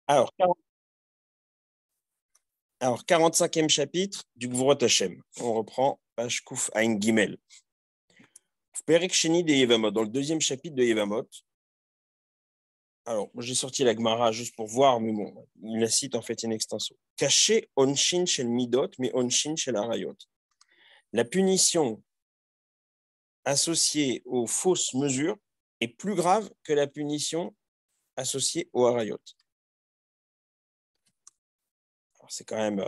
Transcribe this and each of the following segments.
Alors, 45e chapitre du Gvurot Hashem. On reprend page Kouf Ain Gimel. Perek Sheni de Yevamot, dans le deuxième chapitre de Yevamot. Alors, j'ai sorti la Gemara juste pour voir, mais bon, il la cite en fait in extenso. Caché onshin shel midot, mais onshin shel arayot. La punition associée aux fausses mesures est plus grave que la punition associée aux arayot. Alors, c'est quand même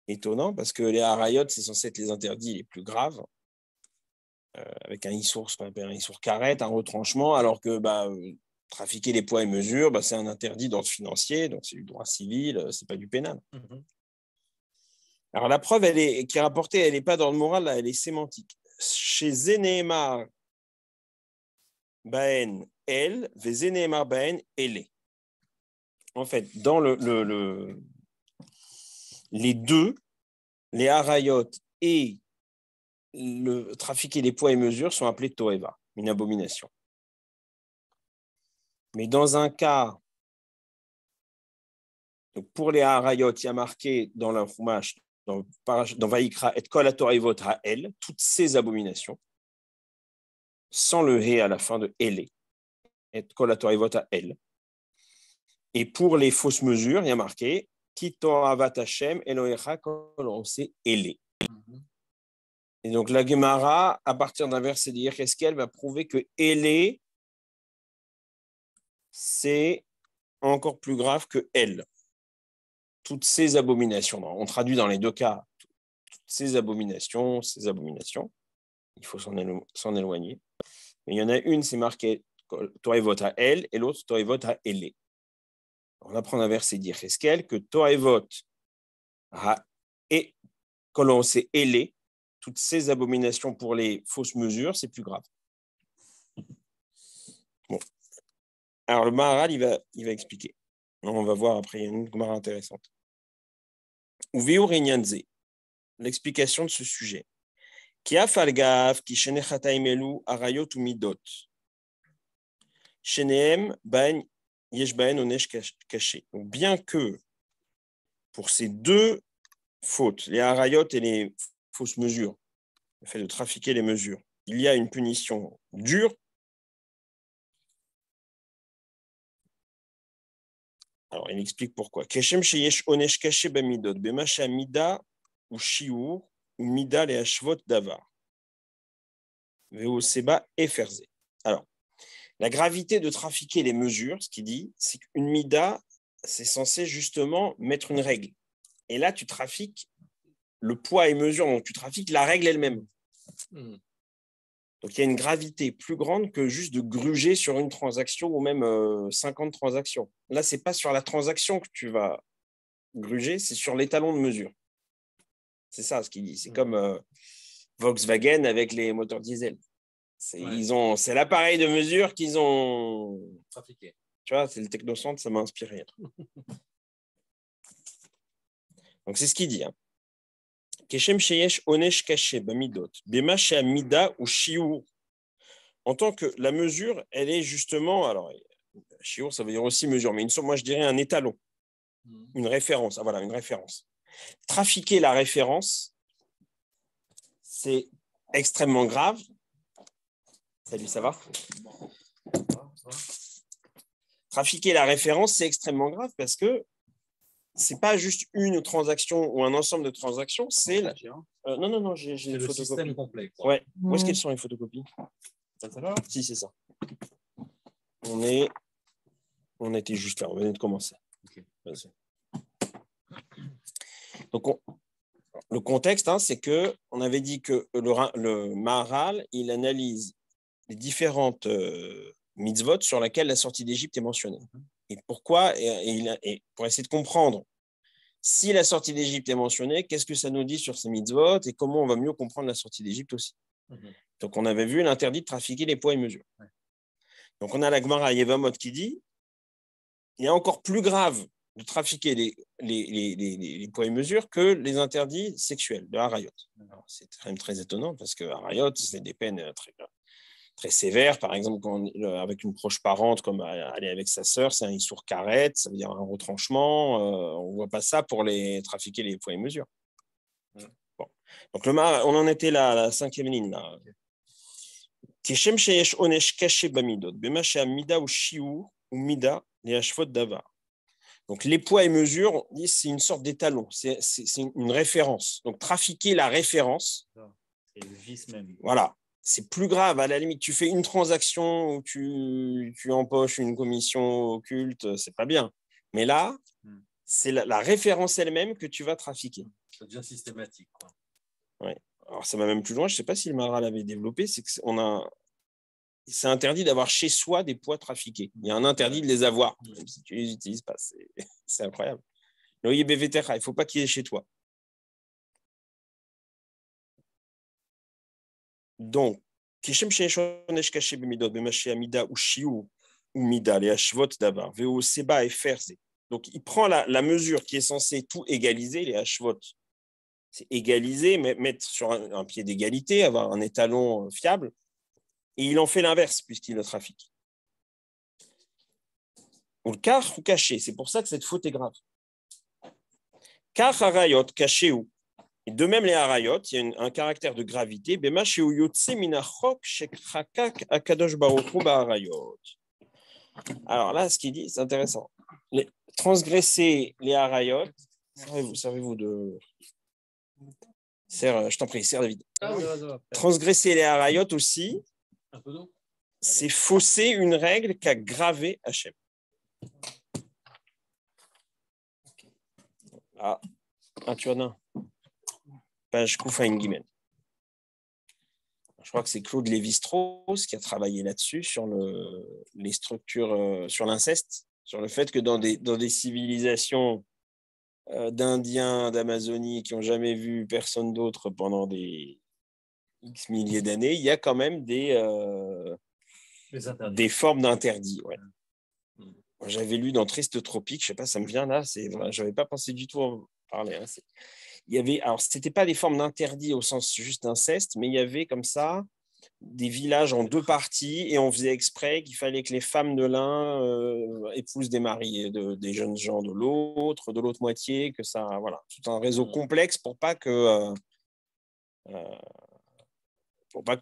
étonnant parce que les arayot, c'est censé être les interdits les plus graves. Avec un issour, ce qu'on appelle un issour karet, un retranchement, alors que trafiquer les poids et mesures, c'est un interdit d'ordre financier, donc c'est du droit civil, c'est pas du pénal. Alors la preuve, qui est rapportée, elle n'est pas dans le moral, là, elle est sémantique. Chez Zénémar Baen El, ve Zénémar Baen Ele. En fait, dans les deux, les harayot et le trafiquer les poids et mesures sont appelés toeva, une abomination. Mais dans un cas, pour les harayot, il y a marqué dans la Chumash, dans Vaïkra, et kol hatoivot ha'el, toutes ces abominations, sans le he à la fin de ele, et kol hatoivot ha'el. Et pour les fausses mesures, il y a marqué ki toavat Hashem Elohecha kol ose ele. Et donc la Gemara, à partir d'un verset de Yecheskel, va prouver que ele, c'est encore plus grave que elle. Toutes ces abominations. On traduit dans les deux cas toutes ces abominations, il faut s'en éloigner. Mais il y en a une, c'est marqué Toevot à elle, et l'autre Toevot à elle. On apprend un verset d'Yecheskel que Toevot à et quand c'est elle, toutes ces abominations pour les fausses mesures, c'est plus grave. Bon. Alors le Maharal, il va expliquer. On va voir après, il y a une Gemara intéressante. Uveur Inyanze, l'explication de ce sujet. Kia falgav ki shenechataimelu arayot ou midot. Sheneem ben yesh ben onesh caché. Donc bien que pour ces deux fautes, les arayot et les fausses mesures, le fait de trafiquer les mesures, il y a une punition dure. Alors il explique pourquoi. Keshem sheyesh onesh caché ben midot bemasha mida ou shiur ou mida le hashvot davar. Veoseba et ferzé. Alors la gravité de trafiquer les mesures, ce qu'il dit, c'est qu'une mida, c'est censé justement mettre une règle. Et là, tu trafiques le poids et mesure, donc tu trafiques la règle elle-même. Donc il y a une gravité plus grande que juste de gruger sur une transaction ou même 50 transactions. Là, ce n'est pas sur la transaction que tu vas gruger, c'est sur l'étalon de mesure. C'est ça ce qu'il dit. C'est comme Volkswagen avec les moteurs diesel. C'est l'appareil de mesure qu'ils ont trafiqué. Tu vois, c'est le technocentre, ça m'a inspiré. Donc c'est ce qu'il dit. Keshem sheyesh onesh kaché bamidot bema she'amida ou shiur. En tant que la mesure, elle est justement, alors shiur, ça veut dire aussi mesure, mais moi je dirais un étalon, une référence. Ah voilà, une référence. Trafiquer la référence, c'est extrêmement grave. Salut, ça va? Trafiquer la référence, c'est extrêmement grave parce que c'est pas juste une transaction ou un ensemble de transactions, c'est non, j'ai le photocopie. Système complet. Quoi. Ouais. Où est-ce qu'elles sont les photocopies? Si, c'est ça. On était juste là, on venait de commencer. Okay. Vas-y. Donc le contexte, c'est que on avait dit que le Maharal, il analyse les différentes mitzvot sur lesquelles la sortie d'Égypte est mentionnée. Et pourquoi et pour essayer de comprendre si la sortie d'Égypte est mentionnée, qu'est-ce que ça nous dit sur ces mitzvot et comment on va mieux comprendre la sortie d'Égypte aussi. Donc, on avait vu l'interdit de trafiquer les poids et mesures. Donc, on a la Gemara Yevamot qui dit il y a encore plus grave de trafiquer les poids et mesures que les interdits sexuels de Harayot. Alors, c'est quand même très étonnant parce que Harayot, c'est des peines très graves. très sévère. Par exemple, avec une proche parente, comme aller avec sa sœur, c'est un issour karet, ça veut dire un retranchement. On ne voit pas ça pour trafiquer les poids et mesures. Bon. Donc, on en était là, à la 5e ligne. Là. כשם שיש עונש קשה במידות, במה שהמידה הוא שיעור ומידה להשוות דבר. Donc, les poids et mesures, c'est une sorte d'étalon, c'est une référence. Donc, trafiquer la référence, c'est le vice même. Voilà, c'est plus grave. À la limite, tu fais une transaction où tu empoches une commission occulte, c'est pas bien. Mais là, c'est la référence elle-même que tu vas trafiquer. Ça devient systématique. Quoi. Ouais. Alors, ça va même plus loin. Je ne sais pas si le Maharal l'avait développé. C'est interdit d'avoir chez soi des poids trafiqués. Il y a un interdit de les avoir, même si tu ne les utilises pas. C'est incroyable. Il ne faut pas qu'il y ait chez toi. Donc, כשם שיש עונש קשה במידות, במה שהמידה הוא שיעור ומידה להשוות דבר, והוא סיבה הפר זה. Donc, il prend la mesure qui est censée tout égaliser, les hashvot. C'est égaliser, mettre sur un pied d'égalité, avoir un étalon fiable, et il en fait l'inverse, puisqu'il le trafique. Ou le kar ou caché, c'est pour ça que cette faute est grave. Kar harayot, caché ou. Et de même, les harayot, il y a un caractère de gravité. Alors là, ce qu'il dit, c'est intéressant. Transgresser les harayot, servez-vous de... je t'en prie, serre David. Transgresser les harayot aussi, c'est fausser une règle qu'a gravée Hachem. Ah, tu en as. Page Koufaïn Guimel. Je crois que c'est Claude Lévi-Strauss qui a travaillé là-dessus, sur les structures, sur l'inceste, sur le fait que dans des civilisations d'Indiens, d'Amazonie qui n'ont jamais vu personne d'autre pendant des X milliers d'années, il y a quand même des formes d'interdits. Ouais. J'avais lu dans Triste Tropique, je ne sais pas, ça me vient là, je n'avais pas pensé du tout en parler. Hein, alors, ce n'était pas des formes d'interdits au sens juste d'inceste, mais il y avait comme ça des villages en deux parties et on faisait exprès qu'il fallait que les femmes de l'un épousent des maris, des jeunes gens de l'autre moitié, que ça, voilà, tout un réseau complexe pour pas que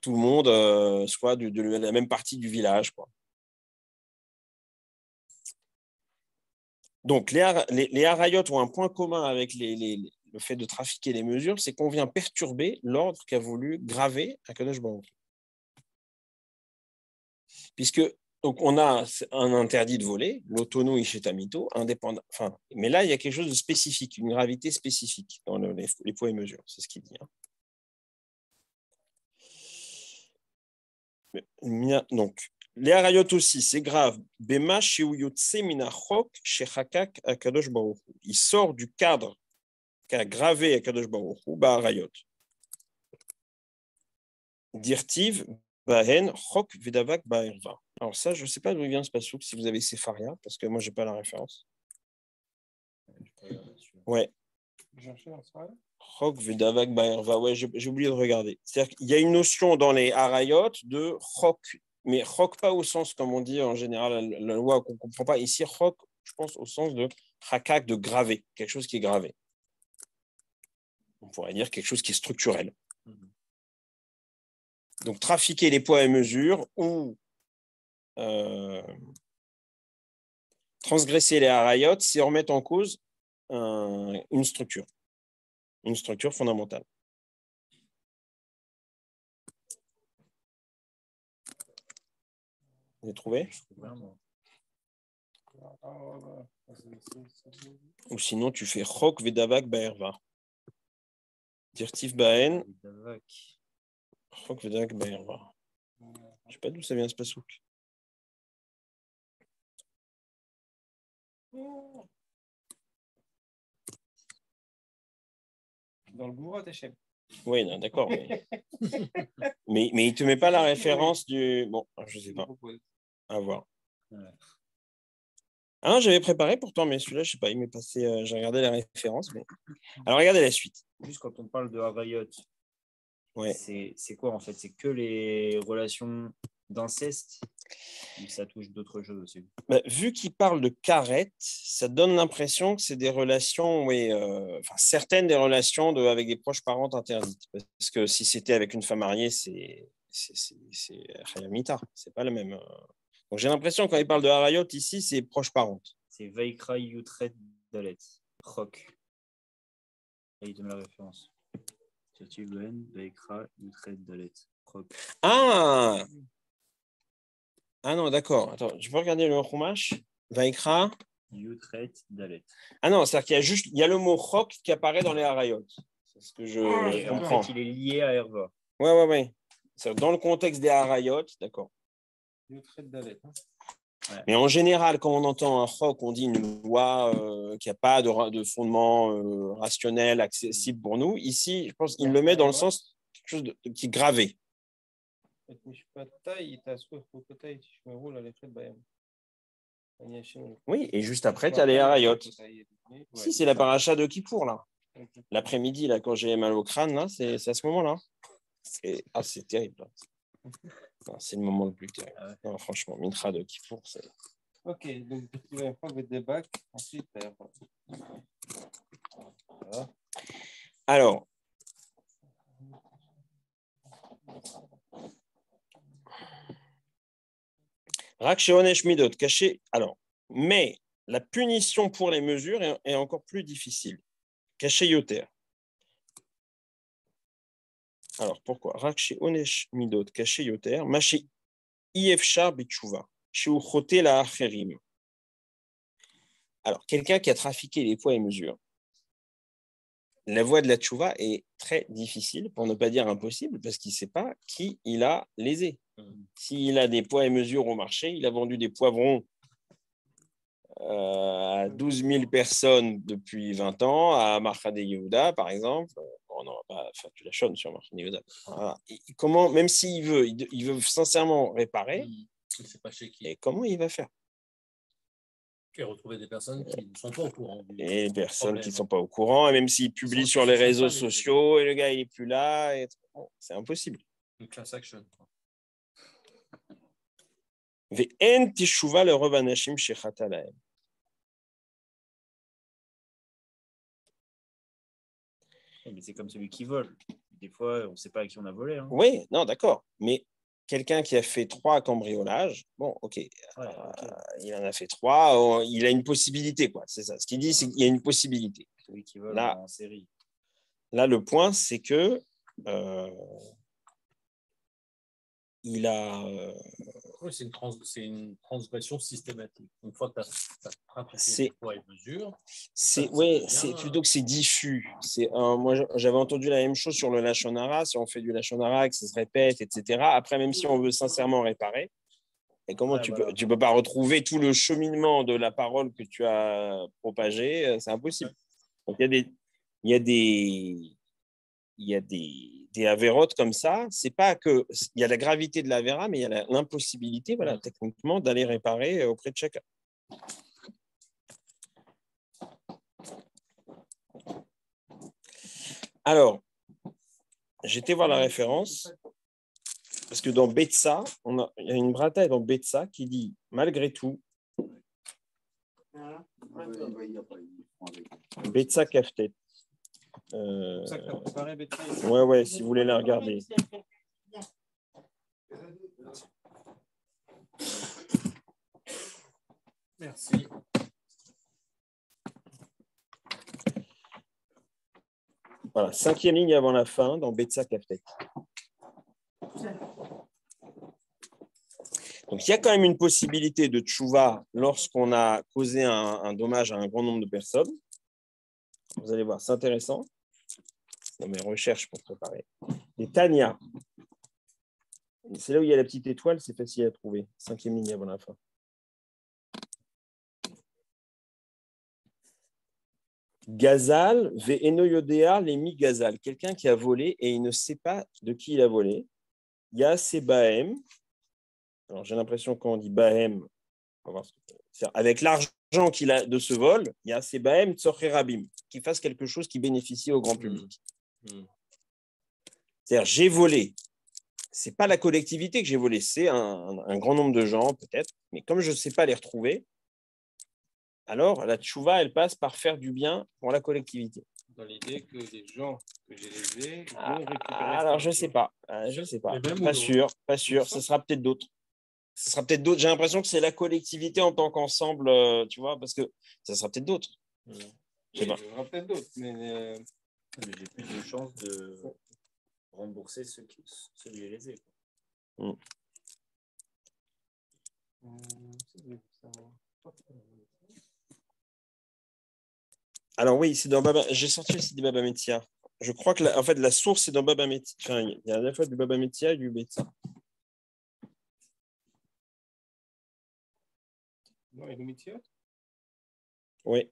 tout le monde soit de la même partie du village, quoi. Donc, les harayot ont un point commun avec le fait de trafiquer les mesures, c'est qu'on vient perturber l'ordre qu'a voulu graver Akadosh Baruch. Puisque donc on a un interdit de voler, l'autono ishetamito, indépendant. Enfin, mais là, il y a quelque chose de spécifique, une gravité spécifique dans les poids et mesures, c'est ce qu'il dit. Hein. Donc, les harayot aussi, c'est grave. Bema sheuyotse minachok shechakak akadosh baruch. Il sort du cadre qu'a gravé Akadosh Baruch Hu ba'harayot. Dirtiv bahen chok vedavak ba'erva. Alors ça, je ne sais pas d'où vient ce passouk, si vous avez Sepharia, parce que moi, je n'ai pas la référence. Ouais. Chok vedavak ba'erva. Ouais, j'ai oublié de regarder. C'est-à-dire qu'il y a une notion dans les harayot de chok, mais chok pas au sens, comme on dit en général, la loi qu'on ne comprend pas. Ici, chok, je pense au sens de chakak, de graver, quelque chose qui est gravé. On pourrait dire quelque chose qui est structurel. Donc, trafiquer les poids et mesures ou transgresser les harayot, c'est remettre en cause une structure fondamentale. Vous avez trouvé? Ou sinon, tu fais chok vedavak ba'erva. Dirtif baen. Chok vedavak ba'erva. Je ne sais pas d'où ça vient ce passouk. Dans le Gourot Hachem. Oui, d'accord. Mais il ne te met pas la référence du... Bon, je ne sais pas. À voir. Ah, j'avais préparé pourtant, mais celui-là, je ne sais pas, il m'est passé... j'ai regardé la référence. Mais... Alors, regardez la suite. Juste quand on parle de Havayot, ouais. C'est quoi en fait? C'est que les relations d'inceste. Ça touche d'autres choses aussi. Bah, vu qu'il parle de carette, ça donne l'impression que c'est des relations, oui, certaines des relations avec des proches parents interdites. Parce que si c'était avec une femme mariée, c'est Hayamita, c'est pas le même. Donc j'ai l'impression quand il parle de Harayot ici, c'est proches parentes. C'est Vaikra Yutret Dalet. Rock. Et il donne la référence. Vaikra Yutret Dalet. Rock. Ah non, d'accord. Attends, je peux regarder le Chumash Vaikra Yutret Dalet. Ah non, c'est-à-dire qu'il y a le mot Chok qui apparaît dans les Harayot. C'est ce que je comprends. En fait, il est lié à Herva. Ouais. Dans le contexte des Harayot, d'accord. Yutret Dalet. Mais en général, quand on entend un chok, on dit une loi qui n'a pas de fondement rationnel, accessible pour nous. Ici, je pense qu'il le met dans le sens quelque chose qui est gravé. Oui, et juste après, tu as les harayot. Si, c'est la paracha de Kippour, là. L'après-midi, là, quand j'ai mal au crâne, là, c'est à ce moment-là. C'est terrible. Là. Non, c'est le moment le plus terrible. Ah ouais. Non, franchement, Mincha de Kippour, c'est... Ok, donc tu vas faire des bacs, ensuite... Voilà. Alors... Rak sheonesh midot, caché. Alors, mais la punition pour les mesures est encore plus difficile. Caché yoter. Alors, pourquoi? Rak sheonesh midot, caché yoter, maché iefshar bitchouva, sheuchote la acherim. Alors, quelqu'un qui a trafiqué les poids et mesures, la voie de la tchouva est très difficile, pour ne pas dire impossible, parce qu'il ne sait pas qui il a lésé. S'il a des poids et mesures au marché, il a vendu des poivrons à 12 000 personnes depuis 20 ans, à Marchade Yehuda, par exemple. Bon, non, pas faire du lachon sur Marchade Yehuda. Voilà. Comment, même s'il veut, il veut sincèrement réparer, il ne sait pas chez qui. Et comment il va faire? Et retrouver des personnes qui ne sont pas au courant. Et des personnes qui ne sont pas au courant, et même s'il publie sur les réseaux sociaux, et le gars, il n'est plus là, c'est impossible. Une class action. Ve'en teshuva lerov hanashim shechata lahem. Mais c'est comme celui qui vole. Des fois, on ne sait pas à qui on a volé. Hein. Oui, non, d'accord. Mais quelqu'un qui a fait 3 cambriolages, bon, ok, il en a fait 3, il a une possibilité, quoi. C'est ça. Ce qu'il dit, c'est qu'il y a une possibilité. Celui qui vole là, en série. Là, le point, c'est que il a. Oui, c'est une transgression systématique. Une fois que tu as pratiqué les poids et mesures. C'est plutôt que c'est diffus. Moi, j'avais entendu la même chose sur le Lachon Hara. Si on fait du Lachon Hara, que ça se répète, etc. Après, même si on veut sincèrement réparer, et comment tu peux pas retrouver tout le cheminement de la parole que tu as propagé, c'est impossible. Donc, il y a des avérotes comme ça. C'est pas que il y a la gravité de l'avéra, mais il y a l'impossibilité, voilà, techniquement, d'aller réparer auprès de chacun. Alors, j'étais voir la référence parce que dans Betsa, il y a une brataille dans Betsa qui dit malgré tout, Betsa Kaftet. Ouais, si vous voulez la regarder. Merci. Voilà, 5e ligne avant la fin dans Betsa Kaftet. Donc, il y a quand même une possibilité de tchouva lorsqu'on a causé un dommage à un grand nombre de personnes. Vous allez voir, c'est intéressant. Dans mes recherches pour préparer. Les Tania. C'est là où il y a la petite étoile, c'est facile à trouver. 5e ligne avant la fin. Gazal, ve'eno yodea lemi gazal. Quelqu'un qui a volé et il ne sait pas de qui il a volé. Il y a ces bahem. Alors j'ai l'impression quand on dit bahem, avec l'argent qu'il a de ce vol, il y a ces bahem tsorcherabim, qui fasse quelque chose qui bénéficie au grand public. C'est-à-dire j'ai volé. Ce n'est pas la collectivité que j'ai volé, c'est un grand nombre de gens peut-être, mais comme je ne sais pas les retrouver, alors la tchouva, elle passe par faire du bien pour la collectivité. Dans l'idée que les gens que j'ai lésés vont récupérer. Alors, je ne sais pas. Je sais pas. Pas sûr, pas sûr. Ce sera peut-être d'autres. Ce sera peut-être d'autres. J'ai l'impression que c'est la collectivité en tant qu'ensemble, tu vois, parce que ça sera peut-être d'autres. Je sais pas. Il y aura peut-être d'autres, mais j'ai plus de chances de rembourser ceux qui les lésés. Alors oui, c'est dans Baba. J'ai sorti aussi des Baba Metzia. Je crois que en fait, la source, c'est dans Baba Metzia. Enfin, il y a à la fois du Baba Metzia et du Betsa. non, et le métier. Oui.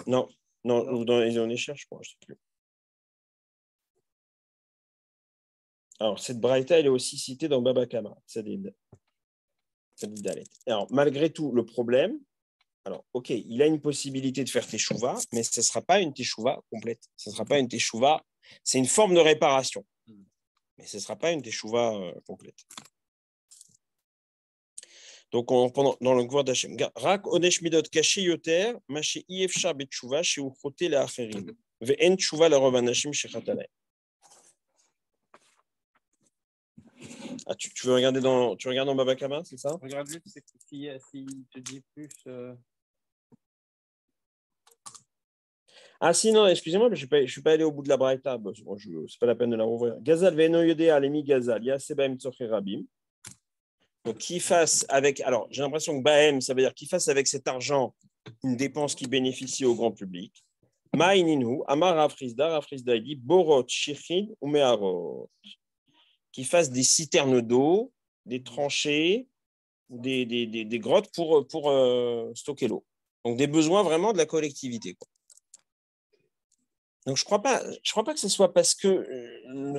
Non, ou dans les Onéchers, je crois, je ne sais plus. Alors, cette Braïta, elle est aussi citée dans Baba Kama. Alors, malgré tout, le problème, alors, OK, il a une possibilité de faire teshuva, mais ce ne sera pas une teshuva complète. Ce ne sera pas une teshuva. C'est une forme de réparation, mais ce ne sera pas une teshuva complète. Donc, dans le Gvor d'Hachem, Rak onesh midot kashi yoter, maché iefshar betchouva, chez uchote le acherim, ve'en tchouva le rovanashim shechataleh. Ah, tu veux regarder tu regardes dans Baba Kama, c'est ça? Regarde juste s'il te dit plus. Ah si, non, excusez-moi, mais je ne suis pas allé au bout de la braïta. Ce n'est pas la peine de la rouvrir. Gazal ve'eno yodea alemi gazal, yaseh bahem tzoche rabim. Donc, qu'il fasse avec. Alors, j'ai l'impression que bahem, ça veut dire qu'il fasse avec cet argent une dépense qui bénéficie au grand public. Ma'ininu, amar Rafrizda dit borot, shichin ou meharot. Qu'il fasse des citernes d'eau, des tranchées, des grottes pour stocker l'eau. Donc, des besoins vraiment de la collectivité, quoi. Donc, je crois pas que ce soit parce que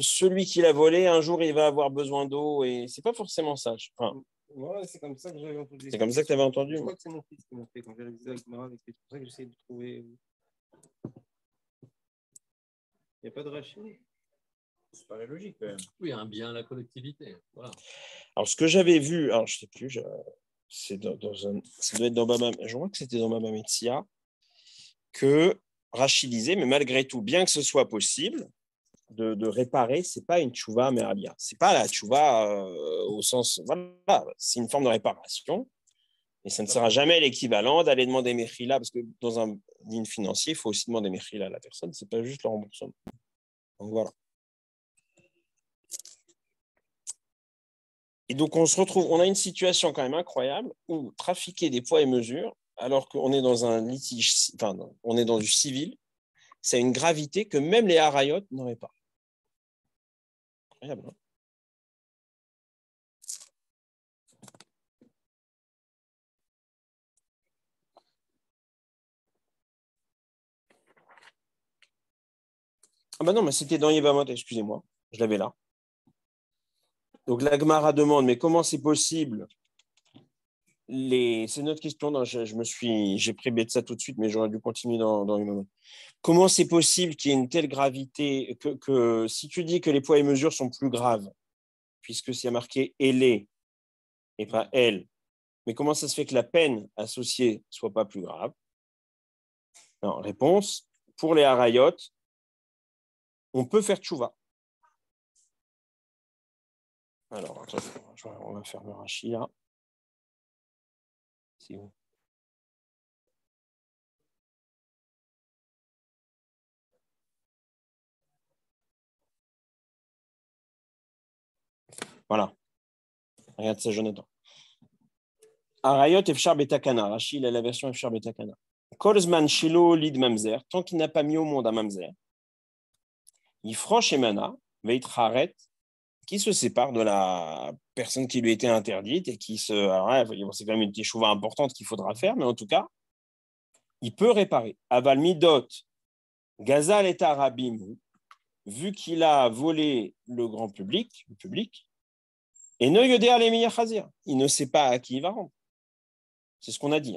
celui qui l'a volé, un jour, il va avoir besoin d'eau et c'est pas forcément ça. Enfin, ouais, c'est comme ça que j'avais entendu. C'est comme ça que tu avais entendu. Je crois que c'est mon fils qui m'a fait quand j'ai révisé avec Mara. C'est pour ça que j'essaie de trouver. Il n'y a pas de rachis. C'est pas la logique, quand même. Oui, un bien à la collectivité. Voilà. Alors, ce que j'avais vu, alors je ne sais plus, ça doit être dans Baba, je crois que c'était dans Baba Metzia, que Rachid disait, mais malgré tout, bien que ce soit possible de réparer, ce n'est pas une tchouva merabia. Ce n'est pas la tchouva au sens, voilà, c'est une forme de réparation, mais ça ne sera jamais l'équivalent d'aller demander Mechila, parce que dans un ligne financier, il faut aussi demander Mechila à la personne, ce n'est pas juste le remboursement. Donc voilà. Et donc, on a une situation quand même incroyable où trafiquer des poids et mesures, alors qu'on est dans un litige, enfin, on est dans du civil, ça a une gravité que même les harayot n'auraient pas. Incroyable, hein? Ah ben non, mais c'était dans Yevamot, excusez-moi, je l'avais là. Donc la Gemara demande, mais comment c'est possible? C'est notre question. J'ai pris ça tout de suite, mais j'aurais dû continuer dans une moment. Comment c'est possible qu'il y ait une telle gravité que si tu dis que les poids et mesures sont plus graves, puisque c'est marqué elle et pas elle, mais comment ça se fait que la peine associée soit pas plus grave? Non, réponse, pour les harayot, on peut faire tchouva. Alors, attends, on va faire le rachis là. C'est où? Voilà. Regarde ça, Jonathan. Arayot Efshar Betakana. Rachid a la version Efshar Betakana. Kolzman Shilo Lid Mamzer. Tant qu'il n'a pas mis au monde un Mamzer, il franche Emana, Veitraret, qui se sépare de la personne qui lui était interdite et qui se. Alors, c'est quand même une teshuva importante qu'il faudra faire, mais en tout cas, il peut réparer. Aval Midot, Gazal et Arabim, vu qu'il a volé le grand public, et ne yodéa les Chazir, il ne sait pas à qui il va rendre. C'est ce qu'on a dit.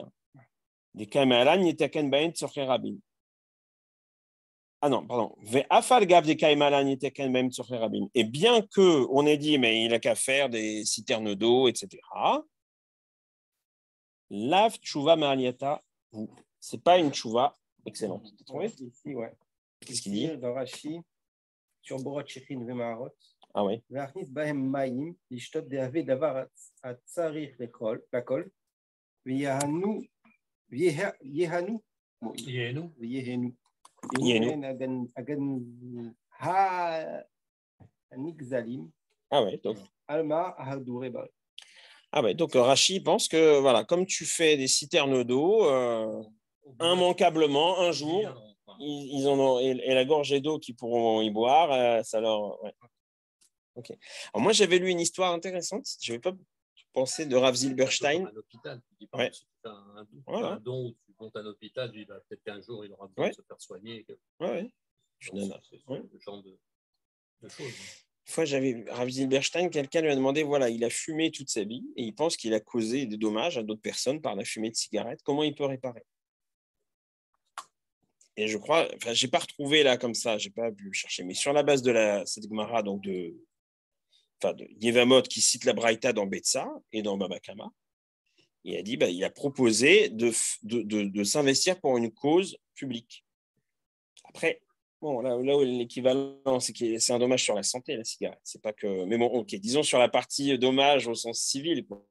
Des Kamalan, Yetaken Baen, Tsorche Rabim. Ah non, pardon. Et bien qu'on ait dit, mais il n'a qu'à faire des citernes d'eau, etc., Lav tchouva ma'aliata, c'est pas une tchouva excellente. Tu as trouvé? Ici, ouais. Qu'est-ce qu'il dit? Dans Rashi, sur Borot Shechin Vemarot, Ah oui. V'achnis bahem mayim, lishtot de'ave davar atzarich lakol, v'yehanu, Yéhénou. v'yehenu. Yehenu. Agan ha-nigzalim, Ah oui, donc. alma ha'adure bar. Ah ouais, donc Rashi pense que voilà, comme tu fais des citernes d'eau, immanquablement, un jour, ils en ont, et la gorgée d'eau qu'ils pourront y boire, ça leur. Ouais. Ok. Alors moi, j'avais lu une histoire intéressante. Je n'avais pas pensé de Rav Zilberstein. Un hôpital, tu dis pas, Ouais. si tu fais Voilà. un don où tu montes un hôpital, il va peut-être qu'un jour il aura besoin de se faire soigner. Ouais. C'est ce genre de choses. Une fois, j'avais Rav Zilberstein, quelqu'un lui a demandé, voilà, il a fumé toute sa vie et il pense qu'il a causé des dommages à d'autres personnes par la fumée de cigarette. Comment il peut réparer? Et je crois, enfin, j'ai pas retrouvé là comme ça, j'ai pas pu chercher, mais sur la base de cette Gemara, donc de Yevamot qui cite la Braïta dans Betsa et dans Baba Kama, il a dit, il a proposé de s'investir pour une cause publique. Après, bon, là où l'équivalent, c'est que c'est un dommage sur la santé, la cigarette. C'est pas que. Mais bon, ok, disons sur la partie dommage au sens civil. Quoi.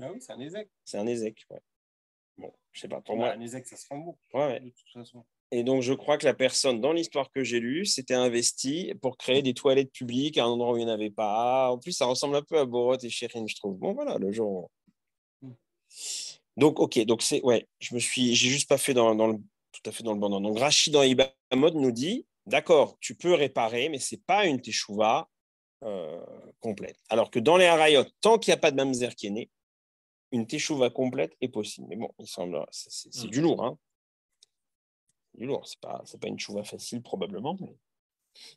Ah oui, c'est un ézec. C'est un ézec, ouais. Bon, je sais pas, pour moi. Un ézec, ça se rembourse. Ouais. De toute façon. Et donc, je crois que la personne, dans l'histoire que j'ai lue, s'était investie pour créer des toilettes publiques à un endroit où il n'y en avait pas. En plus, ça ressemble un peu à Borot et Chérine, je trouve. Bon, voilà, le jour. Donc, ok, donc c'est. Ouais, j'ai juste pas fait tout à fait dans le bon ordre. Donc, Rachid dans Ibamod nous dit d'accord, tu peux réparer, mais ce n'est pas une teshuva complète. Alors que dans les harayot, tant qu'il n'y a pas de mamzer qui est né, une teshuva complète est possible. Mais bon, il semble, c'est du lourd. Hein. Du lourd, c'est pas une teshuva facile probablement, mais...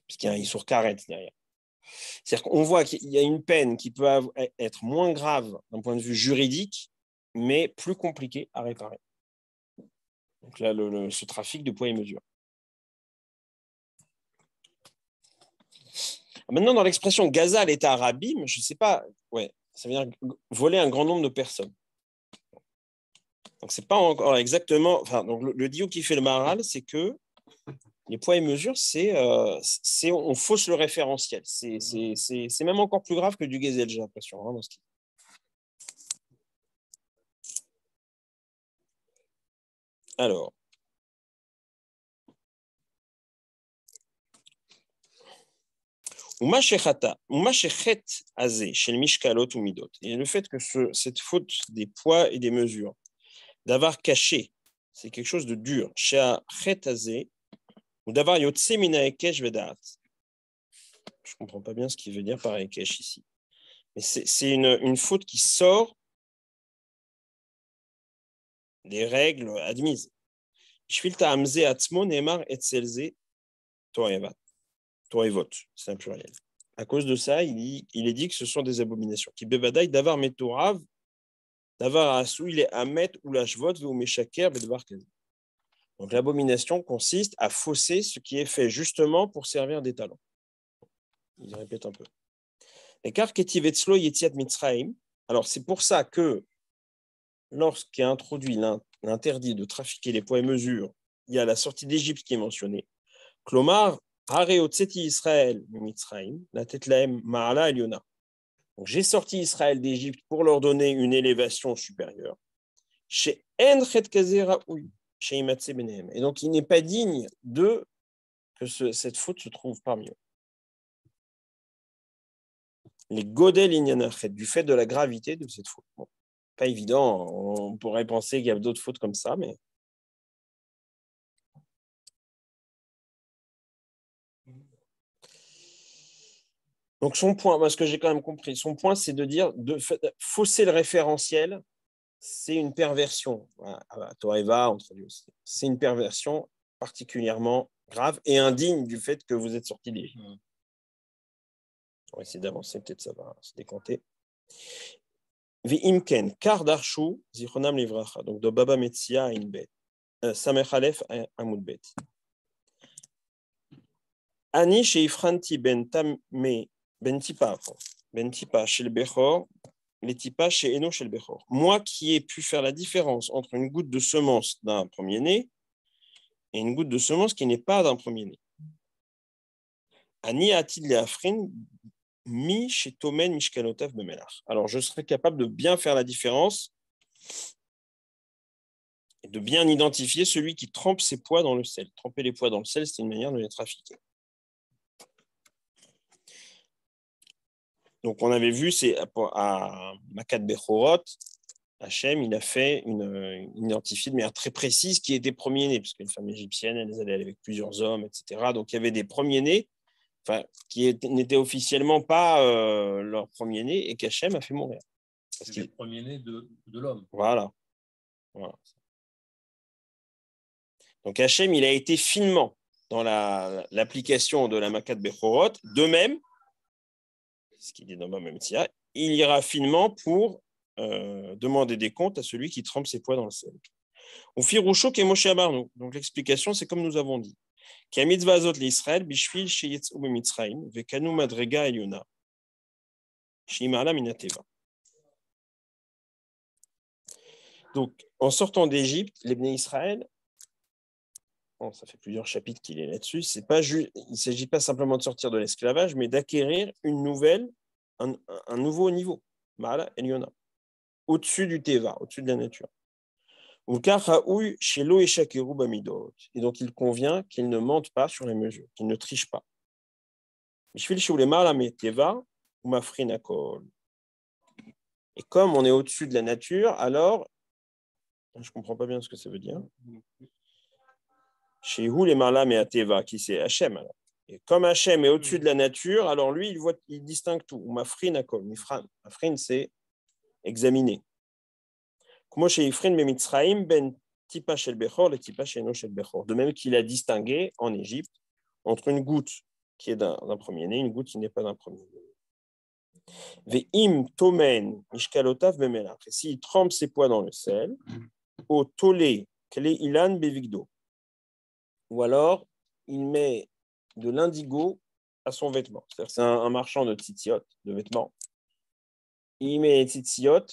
puisqu'il y a un issour karet derrière. C'est-à-dire qu'on voit qu'il y a une peine qui peut être moins grave d'un point de vue juridique, mais plus compliquée à réparer. Donc là, ce trafic de poids et mesure. Maintenant, dans l'expression Gaza, l'état rabim, je ne sais pas, ouais, ça veut dire voler un grand nombre de personnes. Donc, ce n'est pas encore exactement. Enfin, donc le diou qui fait le maral, c'est que les poids et mesures, on fausse le référentiel. C'est même encore plus grave que du gazelle, j'ai l'impression. Hein, dans ce qui... Alors. Et le fait que cette faute des poids et des mesures, d'avoir caché, c'est quelque chose de dur. Ou d'avoir yotse mina ekesh vedat. Je ne comprends pas bien ce qu'il veut dire par ekesh ici. Mais c'est une faute qui sort des règles admises. Shvilta amze atzmo neemar etzelze toevat. Toevot, c'est un pluriel. À cause de ça, il est dit que ce sont des abominations. Qui bebadaï davar metorav, davar asou, il est amet ou lashvot, ou meshaker, bedvar kazi. Donc l'abomination consiste à fausser ce qui est fait justement pour servir des talents. Il répète un peu. Car ketivetzlo yetiat mitzraim. Alors c'est pour ça que lorsqu'est introduit l'interdit de trafiquer les poids et mesures, il y a la sortie d'Égypte qui est mentionnée. Klomar, Israël, la tête laem ma'ala eliona. Donc j'ai sorti Israël d'Égypte pour leur donner une élévation supérieure. Chez Enchet Kazera chez Imatse Benehem. Et donc il n'est pas digne que cette faute se trouve parmi eux. Les Godel Inyanachet, du fait de la gravité de cette faute. Bon, pas évident, on pourrait penser qu'il y a d'autres fautes comme ça, mais. Donc son point, moi ce que j'ai quand même compris, son point c'est de dire fausser le référentiel, c'est une perversion. Toi Eva, entre Dieu, c'est une perversion particulièrement grave et indigne du fait que vous êtes sortis d'Égypte. On va essayer d'avancer, peut-être ça va se décanter. V'imken kar darshu zichronam livracha. Donc de Baba Metzia Inbet. Samech Aleph Amoud Bet. Ani sheifranti ben tipa chez le Bechor, les tipas chez Eno chez le Bechor. Moi qui ai pu faire la différence entre une goutte de semence d'un premier-né et une goutte de semence qui n'est pas d'un premier-né. Ani atid le afrin mi chez Tomen mishkanotav bemelach. Alors je serai capable de bien faire la différence et de bien identifier celui qui trempe ses poids dans le sel. Tremper les poids dans le sel, c'est une manière de les trafiquer. Donc, on avait vu, c'est à Makat Bechorot, Hachem, il a fait une identifiée de manière très précise qui était premier-né, parce que les femmes égyptiennes, elles allaient avec plusieurs hommes, etc. Donc, il y avait des premiers-nés qui n'étaient officiellement pas leurs premiers-nés et qu'Hachem a fait mourir. C'est le premier-né de l'homme. Voilà. Donc, Hachem, il a été finement dans l'application de la Makat Bechorot. De même, ce qu'il dit dans ma même tia, il ira finement pour demander des comptes à celui qui trempe ses poids dans le sel. Ou firoucho et Moshe Abarnu. Donc l'explication, c'est comme nous avons dit. Ki mitzvah azot l'Israël bishvil sheyetzu b'Mitzrayim vekanu madrega eliona sheimala minateva. Donc en sortant d'Égypte, les Bnei Israël, ça fait plusieurs chapitres qu'il est là-dessus, il ne s'agit pas simplement de sortir de l'esclavage, mais d'acquérir un nouveau niveau, Ma'ala Eliona, au-dessus du Teva, au-dessus de la nature. Et donc il convient qu'ils ne mentent pas sur les mesures, qu'ils ne trichent pas. Et comme on est au-dessus de la nature, alors, je ne comprends pas bien ce que ça veut dire. Chez Hu les Marlam et Ateva, qui c'est Hachem. Alors. Et comme Hachem est au-dessus de la nature, alors lui, il distingue tout. Mafrin akol, mifran. Mafrin, c'est examiner. Comme chez Ifrin Mitzraim, ben tipa shel bechor, le tipa shel no shel bechor. De même qu'il a distingué en Égypte entre une goutte qui est d'un premier-né et une goutte qui n'est pas d'un premier-né. Ve'im tomen mishkalotav bemelach. Et s'il trempe ses poids dans le sel, au tolé kle ilan bevigdo. Ou alors, il met de l'indigo à son vêtement. C'est-à-dire, c'est un marchand de tzitziot, de vêtements. Il met les tzitziot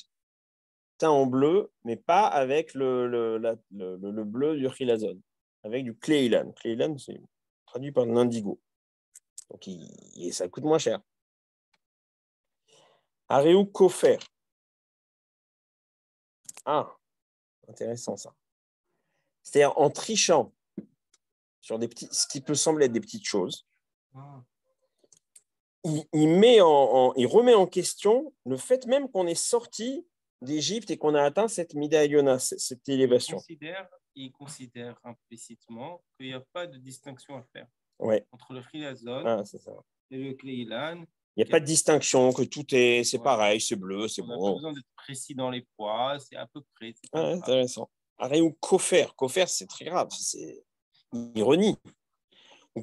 teint en bleu, mais pas avec le bleu du chilazon, avec du kleilan. Kleilan, c'est traduit par de l'indigo. Donc, ça coûte moins cher. Aréou kofer. Ah, intéressant ça. C'est-à-dire, en trichant sur ce qui peut sembler être des petites choses, il remet en question le fait même qu'on est sorti d'Égypte et qu'on a atteint cette Mida Eliona, cette élévation. Il considère implicitement qu'il n'y a pas de distinction à faire entre le chilazon et le kleilan. Il n'y a pas de distinction, que tout c'est pareil, c'est bleu, c'est bon. On n'a pas besoin d'être précis dans les poids, c'est à peu près. Intéressant. Aréou kofer. Kofer, c'est très grave, c'est il renie.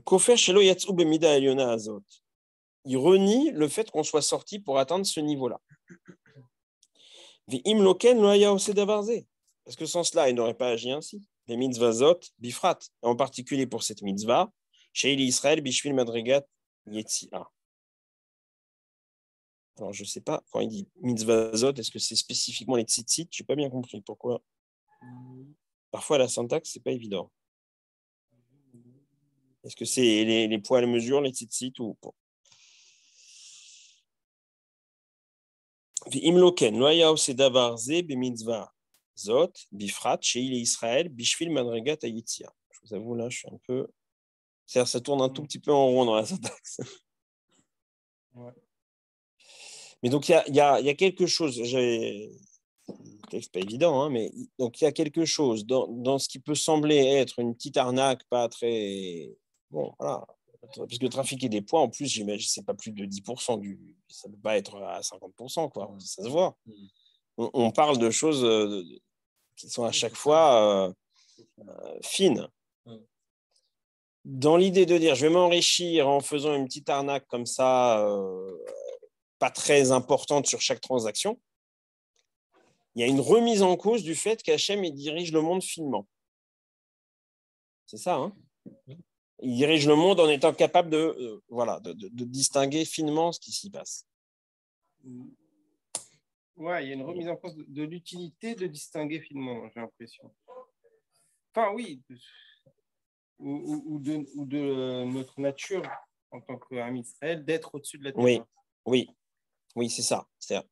Kofer shelo yatsu b'mida eliona azot. Il renie le fait qu'on soit sorti pour atteindre ce niveau-là. Parce que sans cela, il n'aurait pas agi ainsi. Les mitzvazot bifrat, en particulier pour cette mitzvah, chez Israël bishvil madrigat yetzia. Alors, je ne sais pas, quand il dit mitzvazot, est-ce que c'est spécifiquement les tzitzit? Je n'ai pas bien compris pourquoi. Parfois, la syntaxe, ce n'est pas évident. Est-ce que c'est les poids à mesure, les tzitzit ou pas? Imloken, loya ose davar ze b'mitzvah zot bifrat sheil Israël bishvil madrigat hayitzia. Je vous avoue là, je suis un peu. C'est-à-dire, ça tourne un tout petit peu en rond dans la syntaxe. Ouais. Mais donc il y a quelque chose. Le texte pas évident, hein, mais donc il y a quelque chose dans ce qui peut sembler être une petite arnaque, pas très bon, voilà. Parce que trafiquer des poids, en plus, j'imagine, c'est pas plus de 10% ça ne peut pas être à 50%, quoi. Ça se voit. On parle de choses qui sont à chaque fois fines. Dans l'idée de dire, je vais m'enrichir en faisant une petite arnaque comme ça, pas très importante sur chaque transaction, il y a une remise en cause du fait qu'Hachem dirige le monde finement. C'est ça, hein? Il dirige le monde en étant capable de distinguer finement ce qui s'y passe. Ouais, il y a une remise en cause de l'utilité de distinguer finement, j'ai l'impression. Enfin, oui, ou de notre nature en tant qu'ami Israël, d'être au-dessus de la terre. Oui, c'est ça. C'est-à-dire,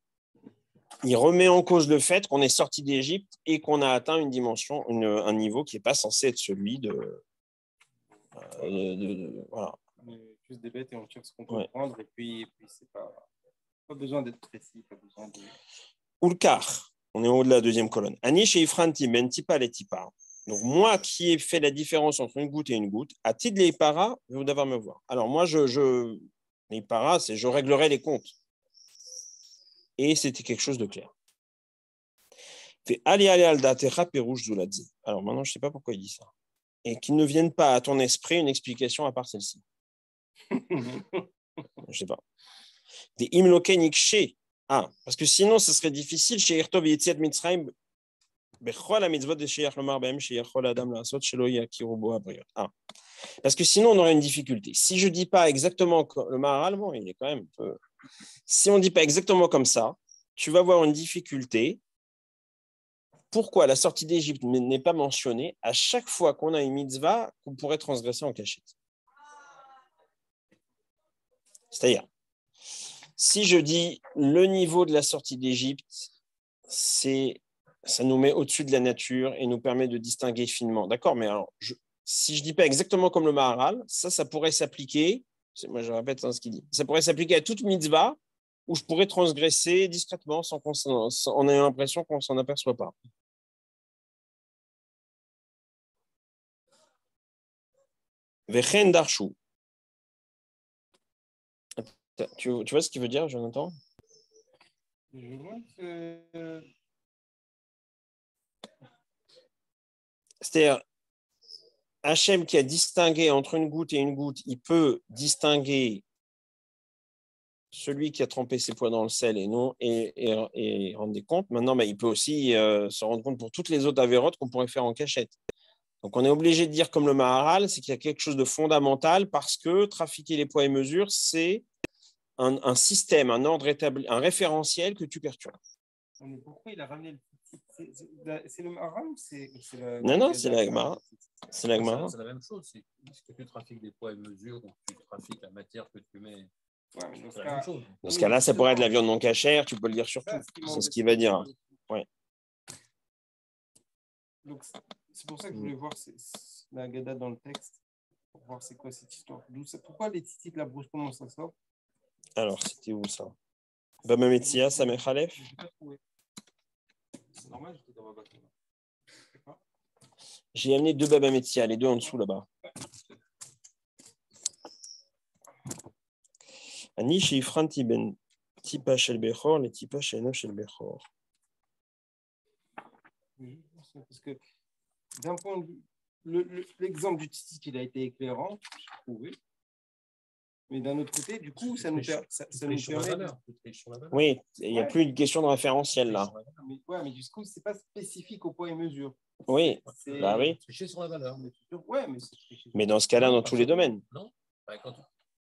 il remet en cause le fait qu'on est sorti d'Égypte et qu'on a atteint une dimension, un niveau qui n'est pas censé être celui de voilà. On est juste des bêtes et on tire ce qu'on peut prendre et puis c'est pas besoin d'être précis, pas besoin de... Ulkar, on est au haut de la deuxième colonne. Anish et Ifranti, ben tipa les tipa. Donc moi qui ai fait la différence entre une goutte et une goutte, à titre les paras, vous devez me voir. Alors moi les paras, c'est je réglerai les comptes. Et c'était quelque chose de clair. Alors maintenant, je ne sais pas pourquoi il dit ça. Et qu'il ne vienne pas à ton esprit une explication à part celle-ci. Je ne sais pas. Des imlokenik chez. Parce que sinon, ce serait difficile chez Irtov Yetziat Mitzrayim. Parce que sinon, on aurait une difficulté. Si je ne dis pas exactement le Maharal, bon, il est quand même un peu. Si on ne dit pas exactement comme ça, tu vas avoir une difficulté. Pourquoi la sortie d'Égypte n'est pas mentionnée à chaque fois qu'on a une mitzvah qu'on pourrait transgresser en cachette? C'est-à-dire, si je dis le niveau de la sortie d'Égypte, ça nous met au-dessus de la nature et nous permet de distinguer finement. D'accord, mais alors, si je ne dis pas exactement comme le Maharal, ça pourrait s'appliquer, moi je répète ce qu'il dit, ça pourrait s'appliquer à toute mitzvah où je pourrais transgresser discrètement en ayant l'impression qu'on ne s'en aperçoit pas. Vechen Darshu. Tu vois ce qu'il veut dire, Jonathan? Je vois que... C'est-à-dire, Hachem qui a distingué entre une goutte et une goutte, il peut distinguer celui qui a trempé ses poings dans le sel et rendre des comptes. Maintenant, il peut aussi se rendre compte pour toutes les autres avérotes qu'on pourrait faire en cachette. Donc, on est obligé de dire comme le Maharal, c'est qu'il y a quelque chose de fondamental parce que trafiquer les poids et mesures, c'est un système, un ordre établi, un référentiel que tu perturbes. Mais pourquoi il a ramené le... C'est le Maharal ou c'est Non, c'est la Gemara. C'est la Gemara. C'est la même chose. Est-ce que tu trafiques des poids et mesures ou tu trafiques la matière que tu mets? Ouais, c'est la même chose. Dans ce cas-là, ça pourrait être la viande non cachère, tu peux le dire sur tout. C'est ce qu'il va dire. Ouais. Donc, c'est pour ça que je voulais voir la Gada dans le texte, pour voir c'est quoi cette histoire. Pourquoi les titres, la brousse, comment ça sort? Alors, c'était où ça? Baba Metzia, Sameh Khalef? C'est normal, j'étais dans ma bac. J'ai amené 2 Baba Metzia, les 2 en dessous là-bas. Anish et Ifranti ben Tipa Shel Bechor, les Tipa Shel Shel Bechor. Parce que d'un point de vue, l'exemple du tzitzit, il a été éclairant, j'ai trouvé. Mais d'un autre côté, du coup, ça nous permet... Oui, il n'y a plus une question de référentiel là. Mais du coup, ce n'est pas spécifique au poids et mesure. Oui, oui. Tricher sur la valeur. Mais dans ce cas-là, dans tous les domaines. Non,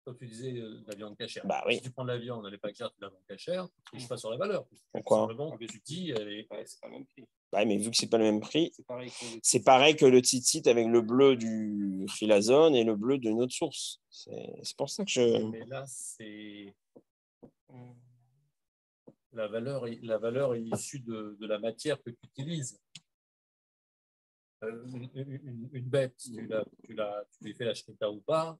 quand tu disais la viande cachère. Oui. Si tu prends de la viande, elle n'est pas cachère, tu la viande cachère, tu ne triches pas sur la valeur. Pourquoi? Tu dis, c'est pas le même prix. Mais vu que ce n'est pas le même prix, c'est pareil que le tzitzit avec le bleu du Chilazon et le bleu d'une autre source. C'est pour ça que je... Mais là, c'est... La valeur est issue de la matière que tu utilises. Une bête, tu lui fais la shrita ou pas,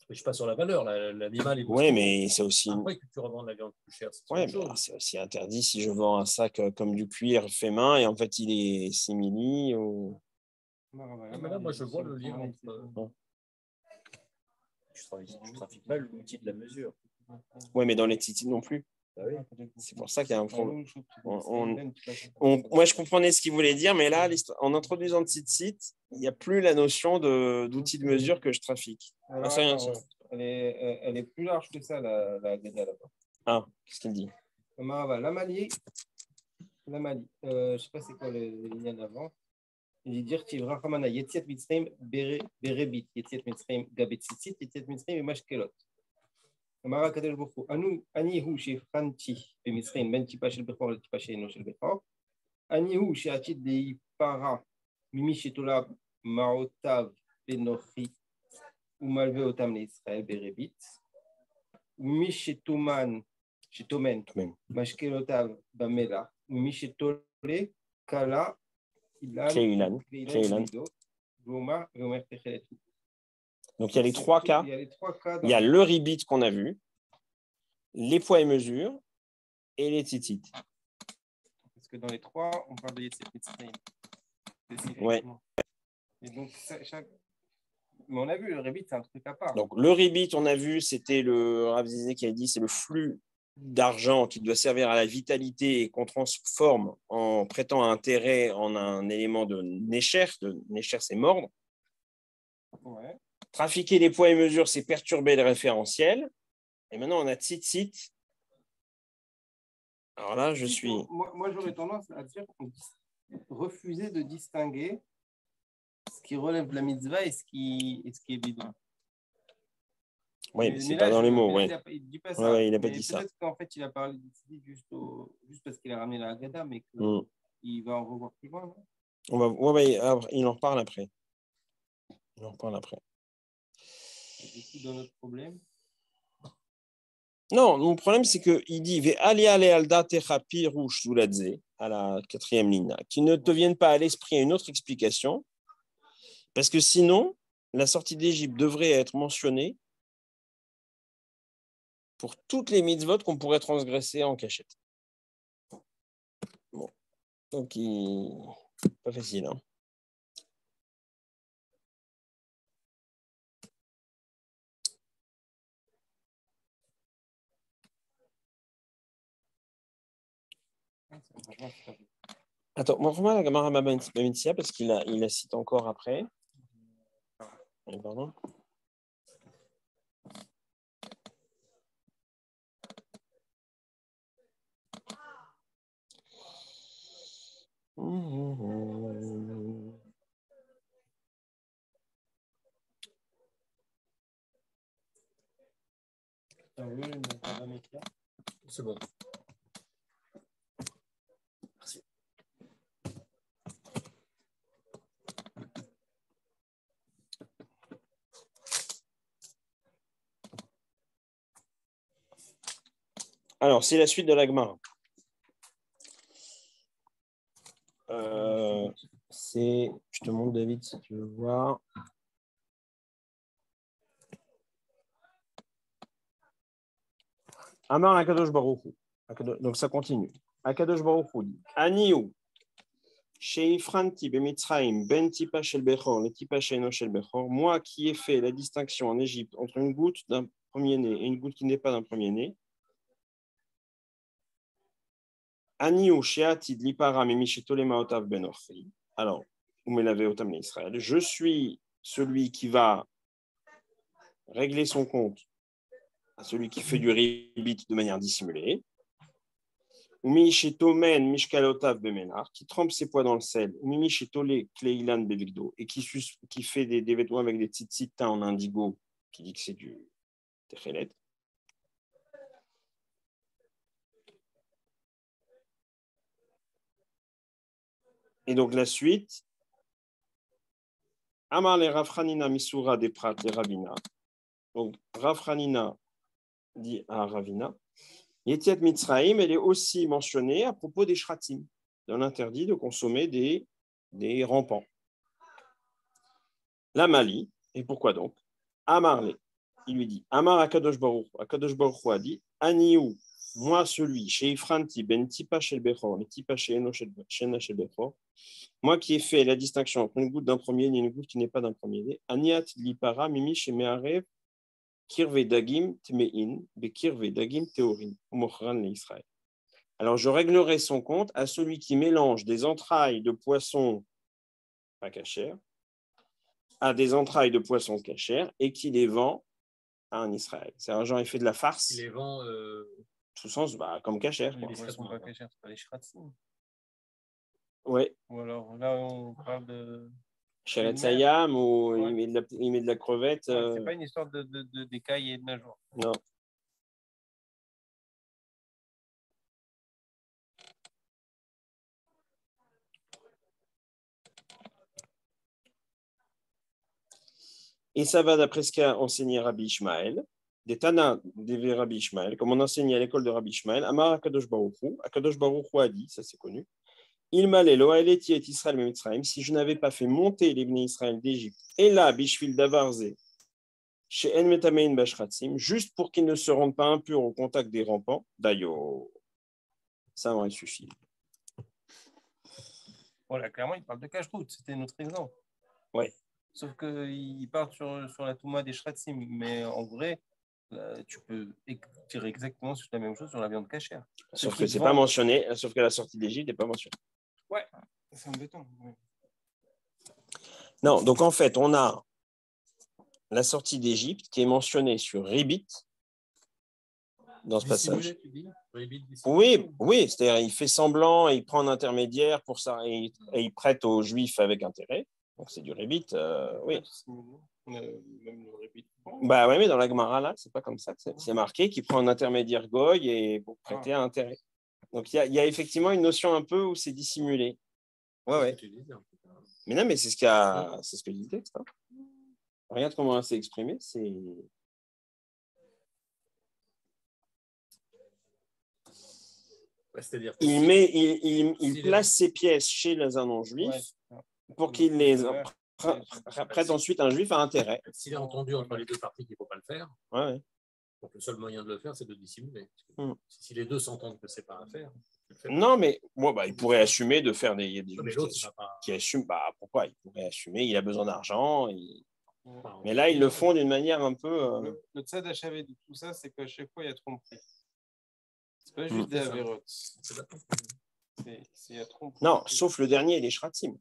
je ne suis pas sur la valeur. L'animal est... Oui, mais c'est aussi... Après que tu revends de la viande plus chère, c'est aussi interdit si je vends un sac comme du cuir fait main et en fait il est simili ou... Mais là, moi, je vois le lien entre... Je trafique pas l'outil de la mesure. Oui, mais dans les tzitzit non plus. C'est pour ça qu'il y a un problème. Moi, je comprenais ce qu'il voulait dire, mais là, en introduisant le tzitzit, il n'y a plus la notion d'outil de mesure que je trafique. Elle est plus large que ça, la Gada là-bas. Qu'est-ce qu'il dit? La Mali. Je ne sais pas c'est quoi les lignes d'avant. Il dit dire Tiv Rachamana, Yetziat Mitzrayim Berebit, Yetziat Mitzrayim Gabetzitzit, Yetziat Mitzrayim Mashkelot. אמר הקדוש ברוך הוא, אני הוא שהבחנתי במצרים בין טיפה של בכור לטיפה שאינו של בכור, אני הוא שעתיד להיפרע ממי שתולה מעותיו בנוחי ומלווה אותם לישראל בריבית, ומי שטומן משקלותיו במלח, ומי שתולה כלה אילן במידו, ואומר תחילת. Donc, il y a les trois cas. Il y a le ribit qu'on a vu, les poids et mesures et les tzitzit. Parce que dans les trois, on parle de Yetziat Mitzrayim. Ouais. Et donc, mais on a vu, le ribit, c'est un truc à part. Donc, le ribit, on a vu, c'était le Rav Zizek qui a dit, c'est le flux d'argent qui doit servir à la vitalité et qu'on transforme en prêtant un intérêt en un élément de nécher. Nécher, c'est mordre. Ouais. Trafiquer les poids et mesures, c'est perturber le référentiel. Et maintenant, on a tzitzit. Alors là, je suis... Moi, j'aurais tendance à dire refuser de distinguer ce qui relève de la mitzvah et ce qui est bidon. Oui, mais c'est pas dans les mots. Ouais. Il ne dit pas ça. Ouais, il n'a pas dit ça. Peut-être qu'en fait, il a parlé de tzitzit juste parce qu'il a ramené la Haggadah, mais qu'il va en revoir plus loin. Non, il en reparle après. Du coup, dans notre problème. Non, mon problème, c'est qu'il dit à la 4e ligne, qui ne te viennent pas à l'esprit à une autre explication, parce que sinon, la sortie d'Égypte devrait être mentionnée pour toutes les mitzvot qu'on pourrait transgresser en cachette. Bon, donc, pas facile, hein. Attends, montre-moi la Gemara Bamitzia parce qu'il la cite encore après. Pardon. C'est bon. Alors, c'est la suite de la Gemara. Je te montre, David, si tu veux voir. Amar Akadosh Baruch Hu. Donc, ça continue. Akadosh Baruch Hu dit Aniou, Sheifranti Bemitzraim, Ben Tipa Shel Bechor, le Tipa Sheino Shel Bechor, moi qui ai fait la distinction en Égypte entre une goutte d'un premier-né et une goutte qui n'est pas d'un premier-né. Aniou Sheatid Lipara Mimichetolema Otav Ben Orfi. Alors, Israël. Je suis celui qui va régler son compte à celui qui fait du ribit de manière dissimulée. Qui trempe ses poids dans le sel. Et qui fait des vêtements avec des tzitzit en indigo, qui dit que c'est du techelet. Et donc la suite, Amar le Rafranina Misura des Prat les Ravina. Donc Rafranina dit à Ravina, Yetiat Mitzraim, elle est aussi mentionnée à propos des shratim, de l'interdit de consommer des rampants. La Mali, et pourquoi donc? Amarle, il lui dit, Amar Akadosh Baruch a dit, Aniou, moi celui, chez Ifranti, ben Tipa Shel Bechor, le Tipa Shel Bechor, moi qui ai fait la distinction entre une goutte d'un premier-né et une goutte qui n'est pas d'un premier-né, Aniat Lipara, Mimi Shemearev, Kirve Dagim Tmein, Bekirve Dagim Teorin, Mochran le Israël. Alors je réglerai son compte à celui qui mélange des entrailles de poisson pas cachères à des entrailles de poisson cachères et qui les vend à un Israël. C'est un genre, il fait de la farce. Il les vend. Tout sens, comme cachères. Les poissons pas cachères, c'est pas les shratim. Ouais. Ou alors là, on parle de. Chéret Sayam, ou Ouais. il met de la crevette. C'est pas une histoire d'écailles et de nageoires. Non. Et ça va d'après ce qu'a enseigné Rabbi Ishmael, des Tana des Rabbi Ishmael, comme on enseignait à l'école de Rabbi Ishmael, Amar Akadosh Baruch Hu. Akadosh Baruch Hu a dit, ça c'est connu, Il m'allait loaeleti et Israël Mitzrayim, si je n'avais pas fait monter les Bnei Israël d'Égypte, et là, Bishvil Davarze, chez En Metamein Bashratzim, juste pour qu'ils ne se rendent pas impurs au contact des rampants, d'ailleurs, ça m'aurait suffi. Voilà, clairement, il parle de cache-route. C'était notre exemple. Ouais. Sauf qu'il part sur la Touma des Shratzim. Mais en vrai, tu peux tirer exactement sur la même chose sur la viande cachère. Sauf que c'est pas mentionné, sauf que la sortie d'Égypte n'est pas mentionnée. Ouais, c'est embêtant. Ouais. Non, donc en fait, on a la sortie d'Égypte qui est mentionnée sur Ribit dans ce passage. Tu dis Oui, c'est-à-dire il fait semblant, il prend un intermédiaire pour ça et il prête aux Juifs avec intérêt. Donc c'est du Ribit, oui. Même le Rébit. Bah oui, mais dans la Gemara là, c'est pas comme ça. C'est marqué qu'il prend un intermédiaire goy et pour prêter à intérêt. Donc il y a effectivement une notion un peu où c'est dissimulé. Ouais. Mais non, mais c'est ce que dit le texte. Hein. Regarde comment c'est exprimé. C'est c'est-à-dire il place ses pièces chez un non-juif pour qu'il les prête ensuite un juif à intérêt. S'il a entendu entre les deux parties qu'il ne faut pas le faire, donc le seul moyen de le faire, c'est de dissimuler. Si les deux s'entendent que ce n'est pas à faire, non, mais il pourrait assumer de faire des qui assument. Pourquoi il pourrait assumer? Il a besoin d'argent. Mais là, ils le font d'une manière un peu. Le tzad achavé de tout ça, c'est qu'à chaque fois, il y a tromperie. C'est pas juste des avérotes. Il y a tromperie. Non, sauf le dernier, les shratzim.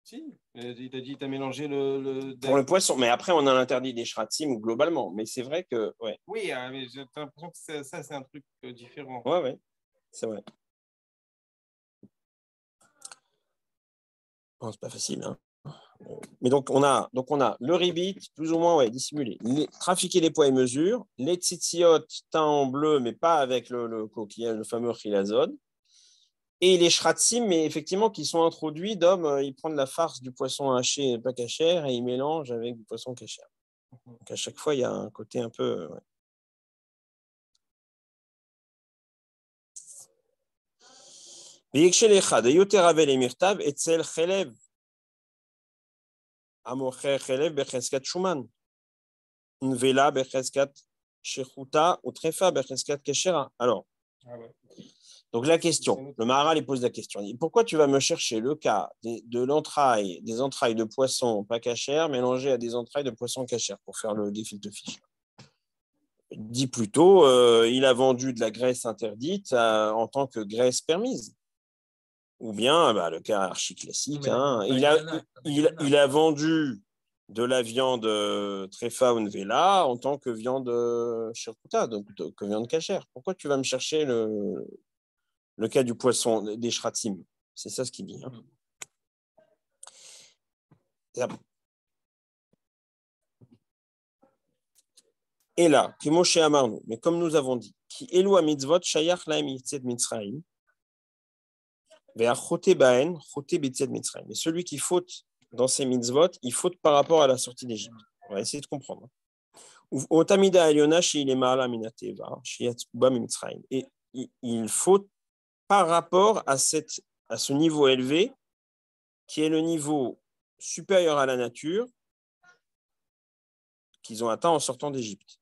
Si, il t'a dit, tu as mélangé le. Pour le poisson, mais après, on a l'interdit des shratzim globalement. Mais c'est vrai que. Ouais. Oui, mais j'ai l'impression que ça, c'est un truc différent. Ouais, c'est vrai. Bon, c'est pas facile, hein. Mais donc on a le ribit, plus ou moins dissimulé. Trafiquer les poids et mesures, les tzitziot teints en bleu, mais pas avec le coquillage, le fameux chilazone. Et les shratzim, mais effectivement, qui sont introduits d'hommes, ils prennent la farce du poisson haché pas cachère et ils mélangent avec du poisson cachère. Donc à chaque fois, il y a un côté un peu. המוכר חלב בחזקת שומן, נבלה בחזקת שחוטה וטרפה בחזקת כשרה. Alors, donc la question, le Maharal il pose la question. Pourquoi tu vas me chercher le cas des entrailles de poisson pas cachères mélangées à des entrailles de poisson cachères pour faire le gefilte fish? Dis plutôt, il a vendu de la graisse interdite en tant que graisse permise. Ou bien, le cas archi-classique, il a vendu de la viande trefa ou nvela en tant que viande shirkuta, donc que viande cachère. Pourquoi tu vas me chercher le cas du poisson, des shratzim? C'est ça ce qu'il dit. Hein. Et là, Moshe Amarnu, mais comme nous avons dit, qui Eloi mitzvot shayach laim yitzed mitzrayim, et celui qui faute dans ses mitzvot, il faute par rapport à la sortie d'Égypte. On va essayer de comprendre. Et il faute par rapport à ce niveau élevé, qui est le niveau supérieur à la nature qu'ils ont atteint en sortant d'Égypte.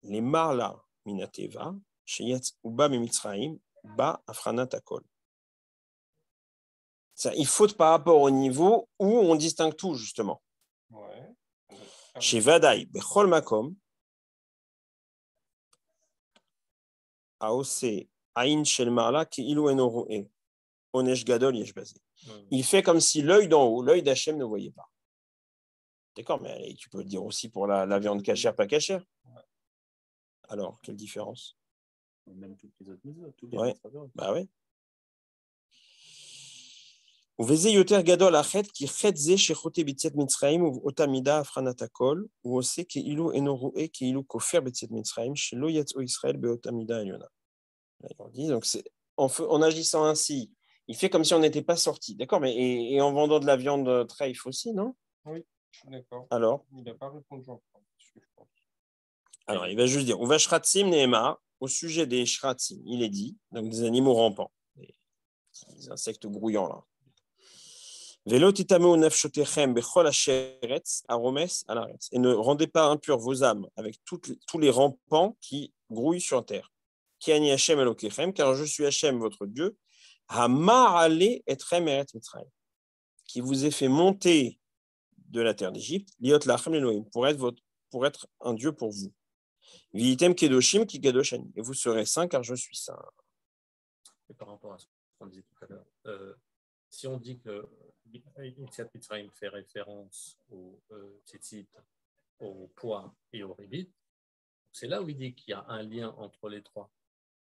Les marla minateva, sheyetz uba mimitzraim, ba afranat akol. Il faut par rapport au niveau où on distingue tout, justement. Chez Vadaï, bechol makom, aose aïn shel marla ki ilu eno roe, onesh gadol yesh bazé. Il fait comme si l'œil d'en haut, l'œil d'Hachem ne voyait pas. D'accord, mais tu peux le dire aussi pour la viande cachère, pas cachère. Alors, quelle différence? Même toutes les autres mises, ouais. ובזה יותר גדול החטא, כי חטא זה שחוטא ביציאת מצרים ובאותה מידה הפרנת הכל, הוא עושה כאילו אינו רואה, כאילו כופר ביציאת מצרים, שלא יצאו ישראל באותה מידה עליונה. Donc en agissant ainsi, il fait comme si on n'était pas sorti. D'accord, mais et en vendant de la viande treif aussi, non? Oui, je suis d'accord. Alors? Il n'a pas répondu encore, je pense. Alors, il va juste dire, Uva shratzim neema, au sujet des shratzim, il est dit, donc des animaux rampants, des insectes grouillants là. Velo titameu nefshotechem bechol asheretz aromes alaretz. Et ne rendez pas impurs vos âmes avec tous les rampants qui grouillent sur terre. Ki ani Hashem elokechem, car je suis Hashem, votre Dieu, hama'ale etrem eret mitzrayim, qui vous ai fait monter de la terre d'Égypte, liot lachem Elohim, pour être un Dieu pour vous. Viitem kedoshim ki kedoshani, et vous serez saints car je suis saint. Et par rapport à ce qu'on disait tout à l'heure, si on dit que Yetziat Mitzrayim fait référence au tzitzit, au poids et au ribit, c'est là où il dit qu'il y a un lien entre les trois.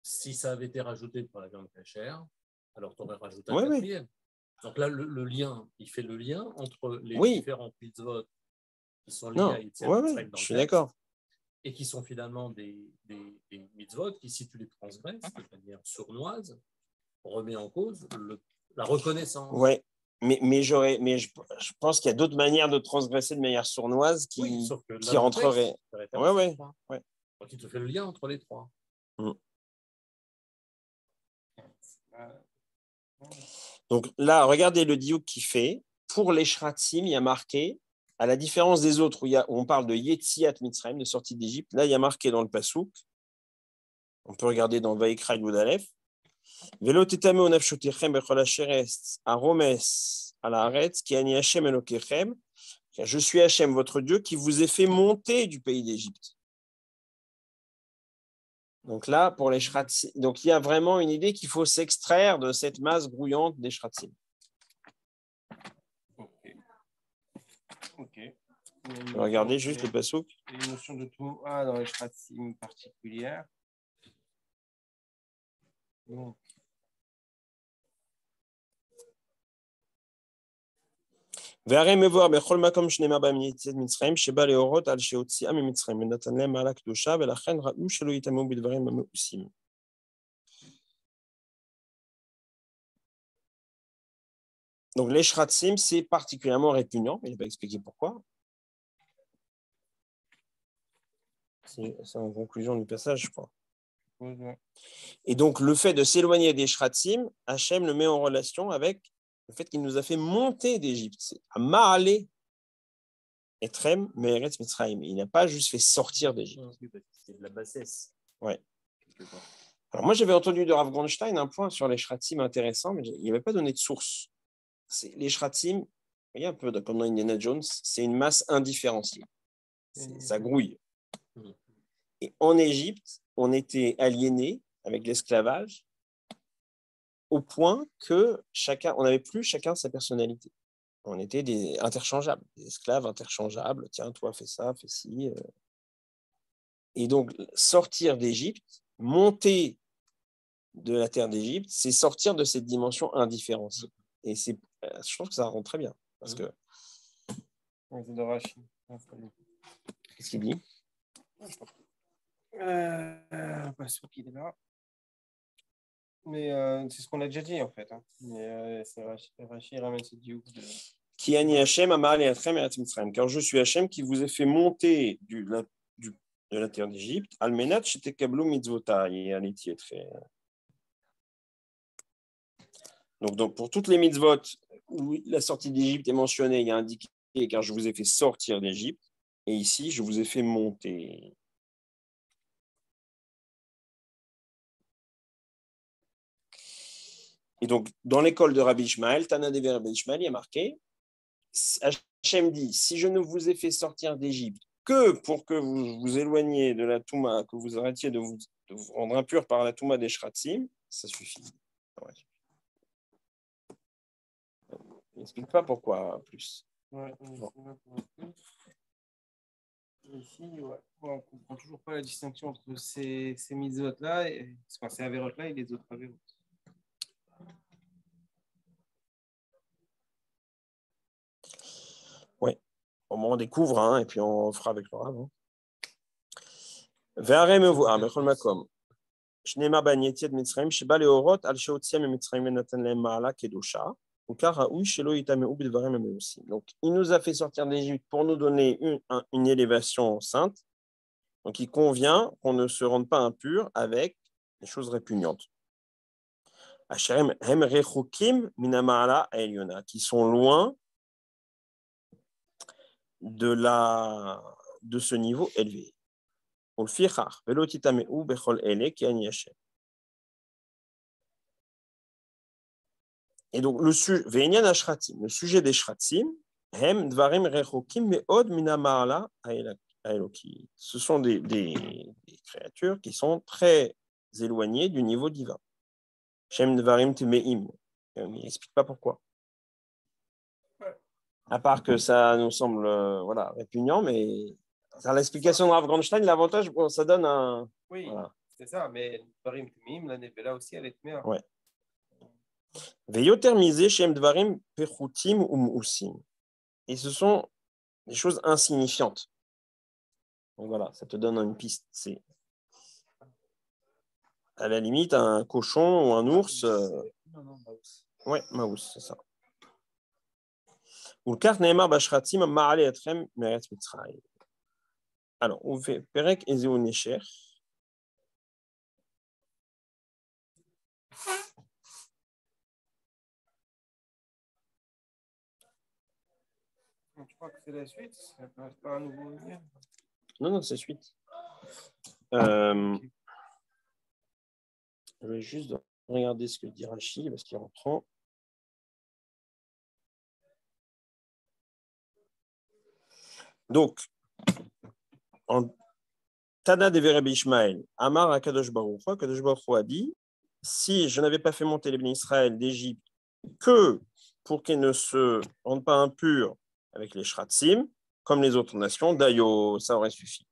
Si ça avait été rajouté pour la viande cachère, alors tu aurais rajouté un quatrième. Donc là, le lien, il fait le lien entre les différents mitzvot qui sont liés à Yetziat Mitzrayim dans je suis le texte, d'accord. et qui sont finalement des mitzvot qui, si tu les transgresses de manière sournoise, remet en cause la reconnaissance. Oui, mais je pense qu'il y a d'autres manières de transgresser de manière sournoise qui rentreraient. Oui. Donc il te fait le lien entre les trois. Donc là, regardez le diouk qu'il fait. Pour les shratzim, il y a marqué, à la différence des autres où on parle de Yetziat Mitzrayim, de sortie d'Égypte, là, il y a marqué dans le Passouk, on peut regarder dans Vaïkra Yud Aleph, Velo tetameu nefshotechem bechol asheretz aromes alaretz ki ani Hashem elokechem, car je suis Hashem, votre Dieu, qui vous ai fait monter du pays d'Égypte. Donc là, pour les shratzim, donc il y a vraiment une idée qu'il faut s'extraire de cette masse grouillante des shratzim. Ok. Regardez juste le passouk. Une notion de Touma dans les shratzim particulières. Bon. והרי מבואר בכל מקום שנאמר בהם יציאת מצרים, שבא להורות על שהוציאם ממצרים ונתן להם מעלה קדושה, ולכן ראו שלא יטמאו בדברים המאוסים. Donc les shratzim, c'est particulièrement répugnant, mais il n'a pas expliqué pourquoi. C'est en conclusion du passage, je crois. Et donc le fait de s'éloigner des shratzim, Hachem le met en relation avec le fait qu'il nous a fait monter d'Égypte. C'est Ma'ale Etrem Me'eretz Mitzrayim. Il n'a pas juste fait sortir d'Égypte. C'est de la bassesse. Ouais. Alors moi, j'avais entendu de Rav Goldstein un point sur les shratzim intéressant, mais il n'avait pas donné de source. Les shratzim, vous voyez un peu comme dans Indiana Jones, c'est une masse indifférenciée. Ça grouille. Et en Égypte, on était aliénés avec l'esclavage au point que on n'avait plus chacun sa personnalité. On était des interchangeables, des esclaves interchangeables. Tiens, toi, fais ça, fais ci. Et donc, sortir d'Égypte, monter de la terre d'Égypte, c'est sortir de cette dimension indifférenciée. Et je trouve que ça rend très bien. Parce que... C'est de Rachid. Qu'est-ce qu'il dit? Parce qu'il est là. Mais c'est ce qu'on a déjà dit en fait. Hein. Mais Rachid ramène ce diouk de... Ki ani Hashem amar le'atrem eretz Mitzrayim, car je suis Hashem qui vous ai fait monter de la terre d'Égypte, almenat shetekablu mitzvotai aliti etre. Donc pour toutes les mitzvot où la sortie d'Égypte est mentionnée, il y a indiqué car je vous ai fait sortir d'Égypte, et ici je vous ai fait monter. Et donc, dans l'école de Rabbi Ishmael, Tana Dever Rabbi Ishmael, il y a marqué, Hachem dit, si je ne vous ai fait sortir d'Égypte que pour que vous vous éloigniez de la Touma, que vous arrêtiez de vous rendre impur par la Touma des Shratzim, ça suffit. Ouais. Il n'explique pas pourquoi plus. Ouais, ici, ouais. On ne comprend toujours pas la distinction entre ces mitzvot-là, ces avérotes-là et les autres avérotes. Au moins, on découvre, hein, et puis on fera avec le Rav. בכל מקום. שנאמר בהן יציאת מצרים, שבא להורות על שהוציאה ממצרים ונתן להם מעלה קדושה, וכך ראוי שלא יטמאו בדברים המאוסים. Donc, il nous a fait sortir d'Égypte pour nous donner une élévation sainte. Donc, il convient qu'on ne se rende pas impur avec des choses répugnantes. Hem rechukim min ha'ma'ala ha'elyona, qui sont loin de ce niveau élevé. ולפיכך, ולא תטמאו בכל אלה כי אני השם. Et donc, le sujet des shratim, hem dvarim rechokim meod min ha'ma'ala ha'eloki. Ce sont des créatures qui sont très éloignées du niveau divin. Shem dvarim temeim. Il n'explique pas pourquoi. À part que ça nous semble répugnant, mais dans l'explication de Rav Grandstein, l'avantage, ça donne un... Oui, voilà. C'est ça, mais Dvarim Tumim, la Nevela aussi, elle est meilleure. Ouais. Veyoter misé shem dvarim pechutim umusim. Et ce sont des choses insignifiantes. Donc voilà, ça te donne une piste. C'est à la limite un cochon ou un ours. Non, Maus. Ouais, Maus, c'est ça. Ulkar neemar bashratim ma'ale etrem meretz Mitzrayim. Alors, on fait Perek Ezeu Necher. Je crois que c'est la suite, c'est pas un nouveau lien. Non, c'est suite. Je vais juste regarder ce que dit Rashi, parce qu'il reprend. Donc, en Tana de Rabbi Ishmael, Amar à Kadosh Baruch Hu a dit, si je n'avais pas fait monter les bénis Israël d'Égypte que pour qu'ils ne se rendent pas impurs avec les Shratsim, comme les autres nations, d'ailleurs, ça aurait suffi.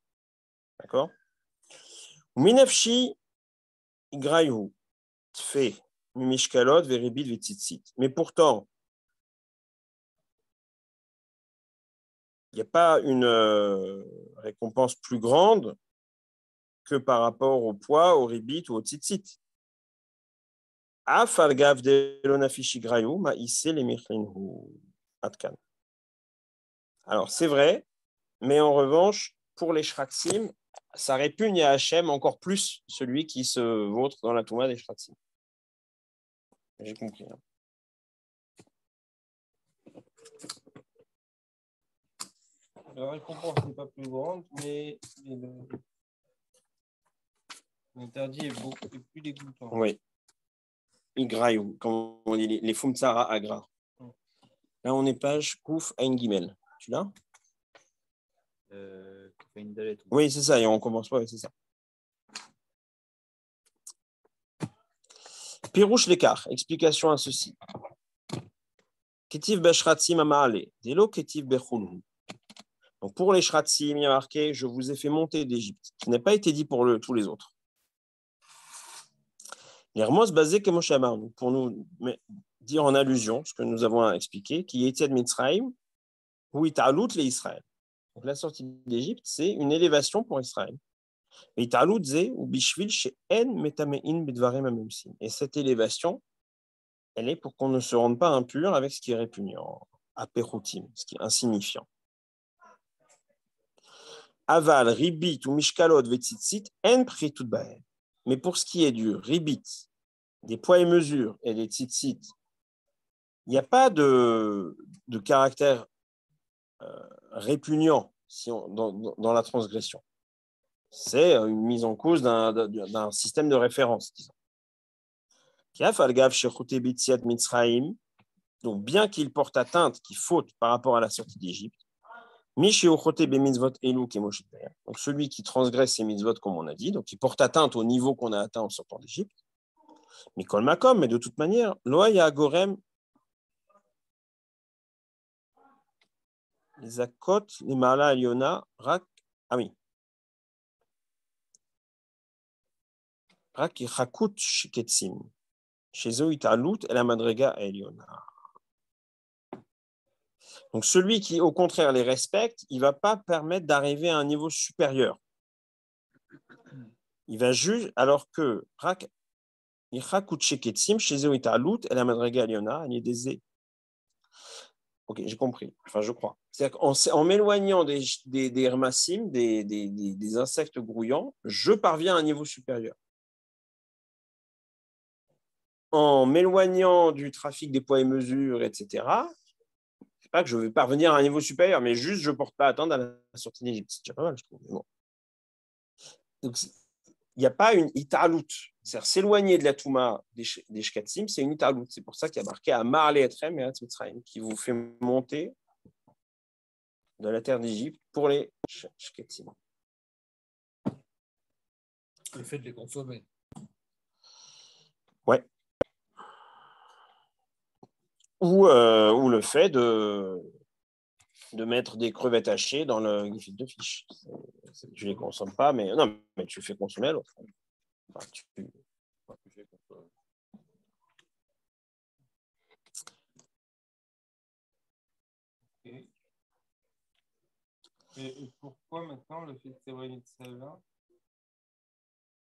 D'accord? Minafshi Igrayu Tfe Mimishkalot Veribit Vetzitzit. Mais pourtant, il n'y a pas une récompense plus grande que par rapport au poids, au ribit ou au tzitzit. Afalgav de l'onafishi grayu maïse les michlinu atkan. Alors, c'est vrai, mais en revanche, pour les shratsim, ça répugne à Hachem encore plus celui qui se vautre dans la touma des shratsim. J'ai compris. Hein. La récompense n'est pas plus grande, mais l'interdit est plus dégoûtant. Oui. Igrayu, comme on dit, les fumtsara agra. Là, on est page Kouf Ain Gimel. Tu l'as? Oui, c'est ça, et on commence pas, c'est ça. Pirouche l'écart, explication à ceci. Ketiv beshratzim ama'ale, delo ketiv bechulu. Donc pour les shratzim, il y a marqué, je vous ai fait monter d'Égypte, qui n'a pas été dit pour tous les autres. L'hermos basé comme Moshamar, pour nous dire en allusion ce que nous avons expliqué, qui est de Mitzrayim, où Ita'alout les Israël. Donc la sortie d'Égypte, c'est une élévation pour Israël. Et cette élévation, elle est pour qu'on ne se rende pas impur avec ce qui est répugnant, apéroutim, ce qui est insignifiant. Aval, ribit ou mishkalot vetzitzit, en pritut baen. Mais pour ce qui est du ribit, des poids et mesures et des tzitzit, il n'y a pas de caractère répugnant dans la transgression. C'est une mise en cause d'un système de référence, disons. Donc, bien qu'il porte atteinte, qu'il faute par rapport à la sortie d'Égypte, donc celui qui transgresse ces mitzvot, comme on a dit, donc qui porte atteinte au niveau qu'on a atteint en sortant d'Égypte, mais de toute manière, loya gorem zakot limala aliona rak ami. רק יחקות שקצים, שזו התעלות אל המדרגה העליונה. Donc, celui qui, au contraire, les respecte, il ne va pas permettre d'arriver à un niveau supérieur. Il va juger, alors que ok, j'ai compris. Enfin, je crois. C'est-à-dire qu'en m'éloignant des hermassim, des insectes grouillants, je parviens à un niveau supérieur. En m'éloignant du trafic des poids et mesures, etc., c'est pas que je vais parvenir à un niveau supérieur, mais juste je ne porte pas atteinte à la sortie d'Égypte. C'est déjà pas mal, je trouve. Bon. Donc, il n'y a pas une italout. C'est-à-dire s'éloigner de la Touma des Shkatsim, c'est une italout. C'est pour ça qu'il y a marqué Amar le Etrem et Mitzrayim, qui vous fait monter de la terre d'Égypte pour les Shkatsim. Le fait de les consommer. Ouais. Ou le fait de mettre des crevettes hachées dans le gefilte de fish. Tu ne les consommes pas, mais non, mais tu fais consommer l'autre. Enfin, Et pourquoi maintenant le fait de s'éloigner de celle-là,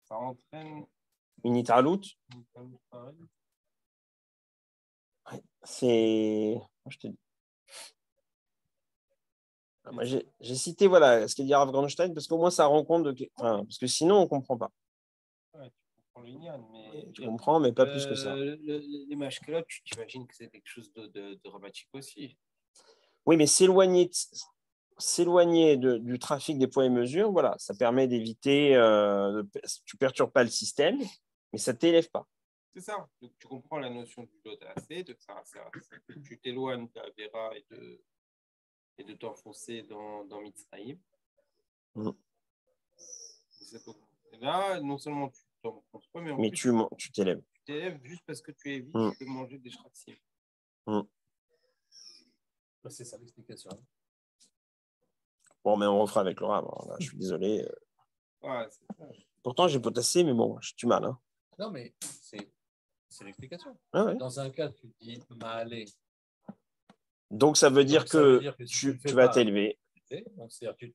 ça entraîne une italout, une famille pareille? c'est. Je te dis. Moi, j'ai cité voilà, ce qu'il dit Rav Grandstein, parce qu'au moins ça rend compte de. Enfin, parce que sinon, on ne comprend pas. Ouais, tu comprends l'Inyan, mais. Tu comprends, mais pas plus que ça. Les mashkelot, tu t'imagines que c'est quelque chose de dramatique aussi. Oui, mais s'éloigner du trafic des poids et mesures, voilà, ça permet d'éviter. Tu ne perturbes pas le système, mais ça ne t'élève pas. C'est ça. Donc, tu comprends la notion du lot assez, de ça, tu t'éloignes de la Vera et de t'enfoncer dans Mitzrayim. Et là, non seulement tu t'enfonces pas, mais en mais plus, tu t'élèves. Tu t'élèves juste parce que tu évites de manger des shratzim. C'est ça l'explication. Bon, mais on refera avec le Rav. Là, je suis désolé. Ouais, c'est ça. Pourtant, j'ai potassé, mais bon, je suis mal. Hein. Non, mais c'est l'explication. Ah ouais. Dans un cas, tu dis Maalé. Donc, ça veut dire que si tu vas t'élever. Donc, c'est-à-dire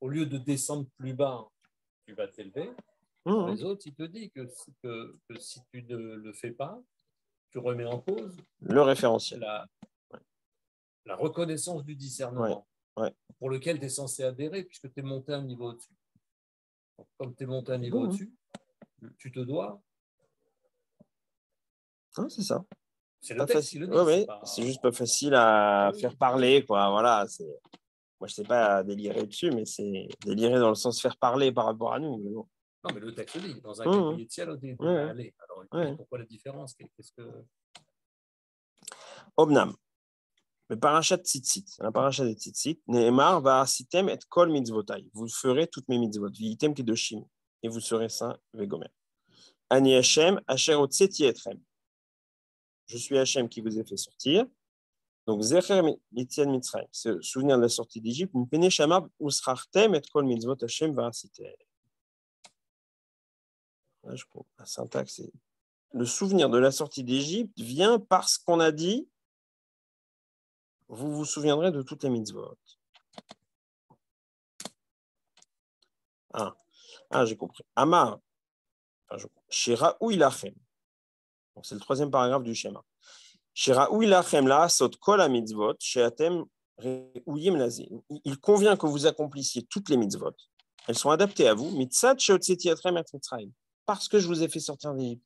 Au lieu de descendre plus bas, tu vas t'élever. Dans les autres, il te dit que si tu ne le fais pas, tu remets en cause le référentiel. La reconnaissance du discernement pour lequel tu es censé adhérer puisque tu es monté un niveau au-dessus. Donc, comme tu es monté un niveau au-dessus, tu te dois. C'est ça. C'est le texte qui le dit. C'est juste pas facile à faire parler, quoi. Voilà, moi, je ne sais pas délirer dessus, mais c'est délirer dans le sens faire parler par rapport à nous. Mais bon. Non, mais le texte dit. Dans un cas, il est allez. Alors, pourquoi la différence? Qu'est-ce que... Omnam. Le parachat tzitzit, la parachat des tzitzit, Nehemar va sitem et kol mitzvotai. Vous ferez toutes mes mitzvot. Vitem kedoshim. Et vous serez saints, vegomer. Ani Hashem, asher otseti etrem. Je suis Hashem qui vous ai fait sortir. Donc, Zecher Yetziat Mitzrayim, se souvenir de la sortie d'Égypte, Mpene Shamar Usrachtem et Kol Mitzvot Hashem Va'asitem. Là, je trouve la syntaxe, c'est le souvenir de la sortie d'Égypte vient parce qu'on a dit vous vous souviendrez de toutes les mitzvot. J'ai compris. Amar, chez Raoui Lachem. Donc, c'est le troisième paragraphe du schéma. Chez Raoui Lachem, la Asot Kol mitzvot, chez Atem Reouyim Lazé. Il convient que vous accomplissiez toutes les mitzvot. Elles sont adaptées à vous. Mitzat Sheotzeti Atrem et Mitzrayim. Parce que je vous ai fait sortir d'Égypte.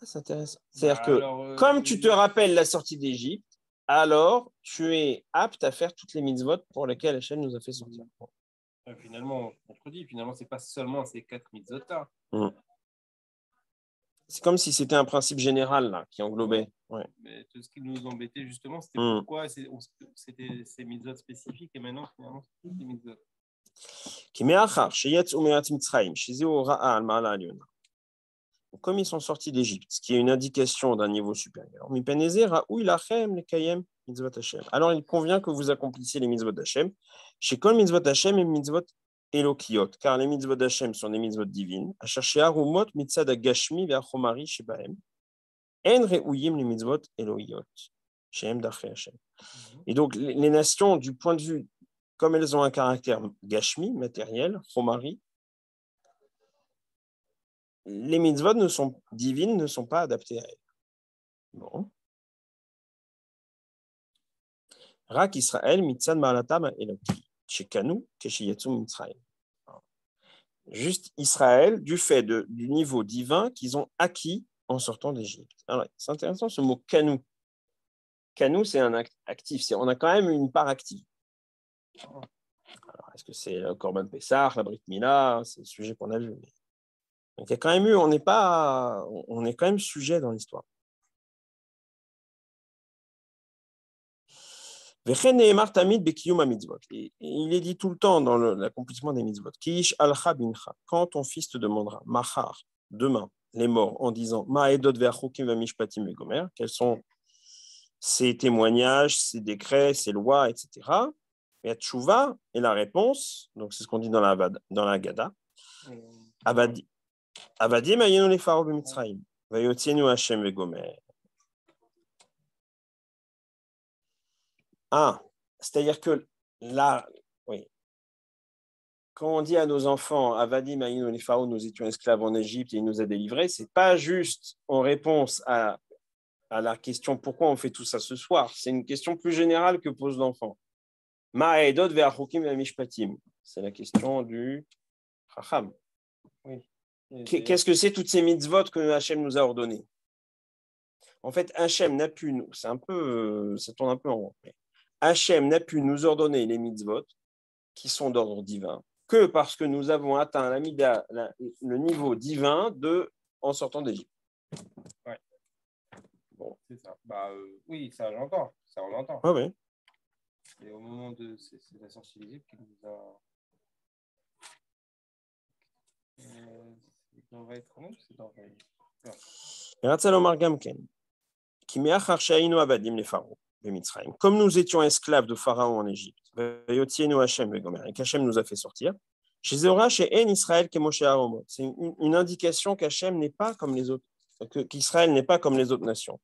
C'est intéressant. C'est-à-dire que, comme tu te rappelles la sortie d'Égypte, alors tu es apte à faire toutes les mitzvot pour lesquelles Hachem nous a fait sortir. Finalement, on contredit. Finalement, ce n'est pas seulement ces 4 mitzvot-là. C'est comme si c'était un principe général là, qui englobait. Ouais. Mais tout ce qui nous embêtait justement, c'était pourquoi c'était ces mitzvot spécifiques et maintenant, finalement, c'est toutes les mitzvot. Comme ils sont sortis d'Égypte, ce qui est une indication d'un niveau supérieur, alors il convient que vous accomplissiez les mitzvot d'Hachem, chez Kol mitzvot d'Hachem et mitzvot Elokiot, car les mitzvot d'Hachem sont des mitzvot divines, à chercher Harumot mitzad Gashmi ve'achomari shebahem, en re'uyim les mitzvot Eloiot, Shem d'après Hachem. Et donc, les nations, du point de vue, comme elles ont un caractère gashmi, matériel, chomari, les mitzvot divines ne sont pas adaptées à elles. Bon. Rak Israël, mitzad ma'alatam elokti, shekanu, keshiyatsu mitzrayim. Juste Israël, du fait du niveau divin qu'ils ont acquis en sortant d'Égypte. Alors, c'est intéressant ce mot kanu. Kanu, c'est un acte actif. On a quand même une part active. Alors, est-ce que c'est le Korban Pessah, la Brit Mila? C'est le sujet qu'on a vu. Donc, il y a quand même eu, on est quand même sujet dans l'histoire. Et il est dit tout le temps dans l'accomplissement des mitzvot. Kish alcha bincha. Quand ton fils te demandera, machar, demain, les morts, en disant, ma'edot ve'achukim ve'mishpatim ve'gomer, quels sont ces témoignages, ces décrets, ces lois, etc. Et tchouva est la réponse, donc c'est ce qu'on dit dans la Gada. Avadim ayenu lefaro b'mitzrayim, vayotzienu Hashem ve'gomer. C'est-à-dire que là, oui, quand on dit à nos enfants, Avadim ayenu lefaro, nous étions esclaves en Égypte et il nous a délivrés, c'est pas juste en réponse à la question pourquoi on fait tout ça ce soir. C'est une question plus générale que pose l'enfant. Ma'edot ve'achukim ve'mishpatim. C'est la question du Chacham. Oui. Qu'est-ce que c'est toutes ces mitzvot que Hachem nous a ordonnées? En fait, Hachem n'a pu nous, ça tourne un peu en rond. Hachem n'a pu nous ordonner les mitzvot qui sont d'ordre divin que parce que nous avons atteint le niveau divin en sortant d'Égypte. Ouais. Bon, c'est ça. Oui, ça j'entends. Ça on l'entend. Ah oui. Et au moment c'est la sortie d'Égypte qui nous a. On va être long, c'est dans comme nous étions esclaves de Pharaon en Égypte, et qu'Hachem nous a fait sortir, c'est une indication qu'Hachem n'est pas comme les autres, qu'Israël n'est pas comme les autres nations.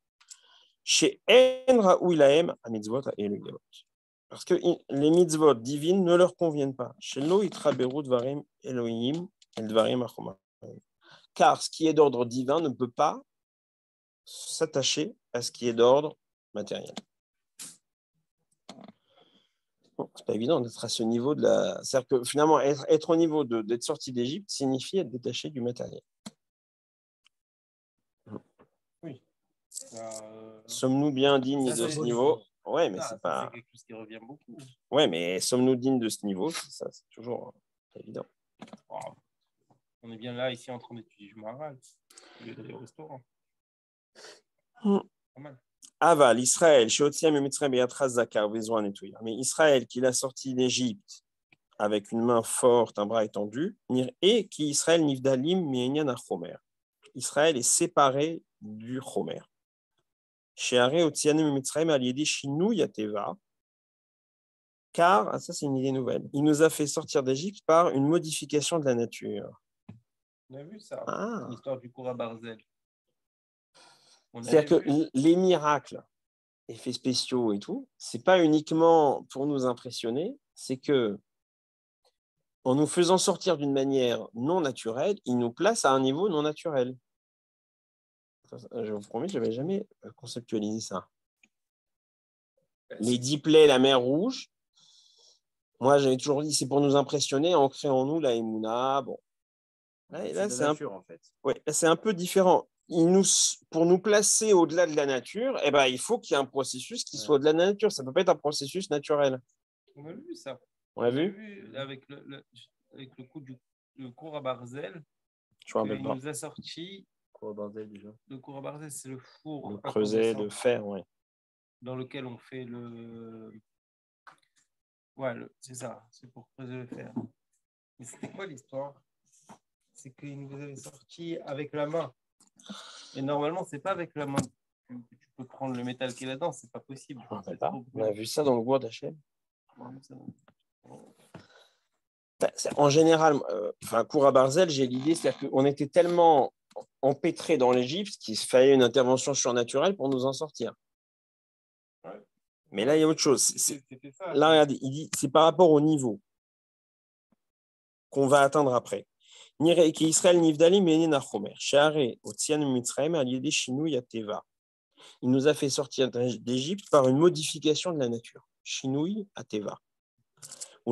Parce que les mitzvot divines ne leur conviennent pas. Car ce qui est d'ordre divin ne peut pas s'attacher à ce qui est d'ordre matériel. Bon, c'est pas évident d'être à ce niveau c'est-à-dire que finalement, être au niveau d'être sorti d'Égypte signifie être détaché du matériel. Oui. Sommes-nous bien dignes de ce niveau? Ouais, mais c'est pas. C'est quelque chose qui revient beaucoup. Ouais, mais sommes-nous dignes de ce niveau? Ça, c'est toujours évident. Wow. On est bien là, ici, en train d'étudier le Maharal, au lieu d'aller au restaurant. Pas mal. Aval, Israël, mais Israël qui l'a sorti d'Égypte avec une main forte, un bras étendu, et qui Israël nivdalim mi'enyan ha-chomer. Israël est séparé du chomer. Car, ça c'est une idée nouvelle, il nous a fait sortir d'Égypte par une modification de la nature. On a vu ça, l'histoire du Koura Barzel. C'est-à-dire que les miracles, effets spéciaux et tout, c'est pas uniquement pour nous impressionner, c'est que en nous faisant sortir d'une manière non naturelle, il nous place à un niveau non naturel. Je vous promets, je n'avais jamais conceptualisé ça. Les 10 plaies, la mer Rouge, moi j'avais toujours dit c'est pour nous impressionner en créant en nous la Emouna. Bon. Là, c'est un peu différent. Pour nous placer au-delà de la nature, il faut qu'il y ait un processus qui soit au-delà de la nature. Ça ne peut pas être un processus naturel. On a vu ça. On l'a vu avec le coup du Koura Barzel. Je me rappelle pas. Il nous a sorti. Le Koura Barzel, c'est le four. Le creuset de fer, oui. Dans lequel on fait c'est ça. C'est pour creuser le fer. Mais c'était quoi l'histoire? C'est qu'il nous avait sorti avec la main. Et normalement, c'est pas avec la main que tu peux prendre le métal qui est là-dedans, c'est pas possible. On a vu ça dans le bois d'Hachem. En général, Koura Barzel, j'ai l'idée, c'est-à-dire qu'on était tellement empêtrés dans l'Égypte qu'il fallait une intervention surnaturelle pour nous en sortir. Mais là, il y a autre chose. C'était ça. Là, regardez, il dit c'est par rapport au niveau qu'on va atteindre après. Nire ki Israël nivdali menin achomer. Share otzian mitzrayim al yedi shinui ateva. Il nous a fait sortir d'Égypte par une modification de la nature. Shinui ateva. Et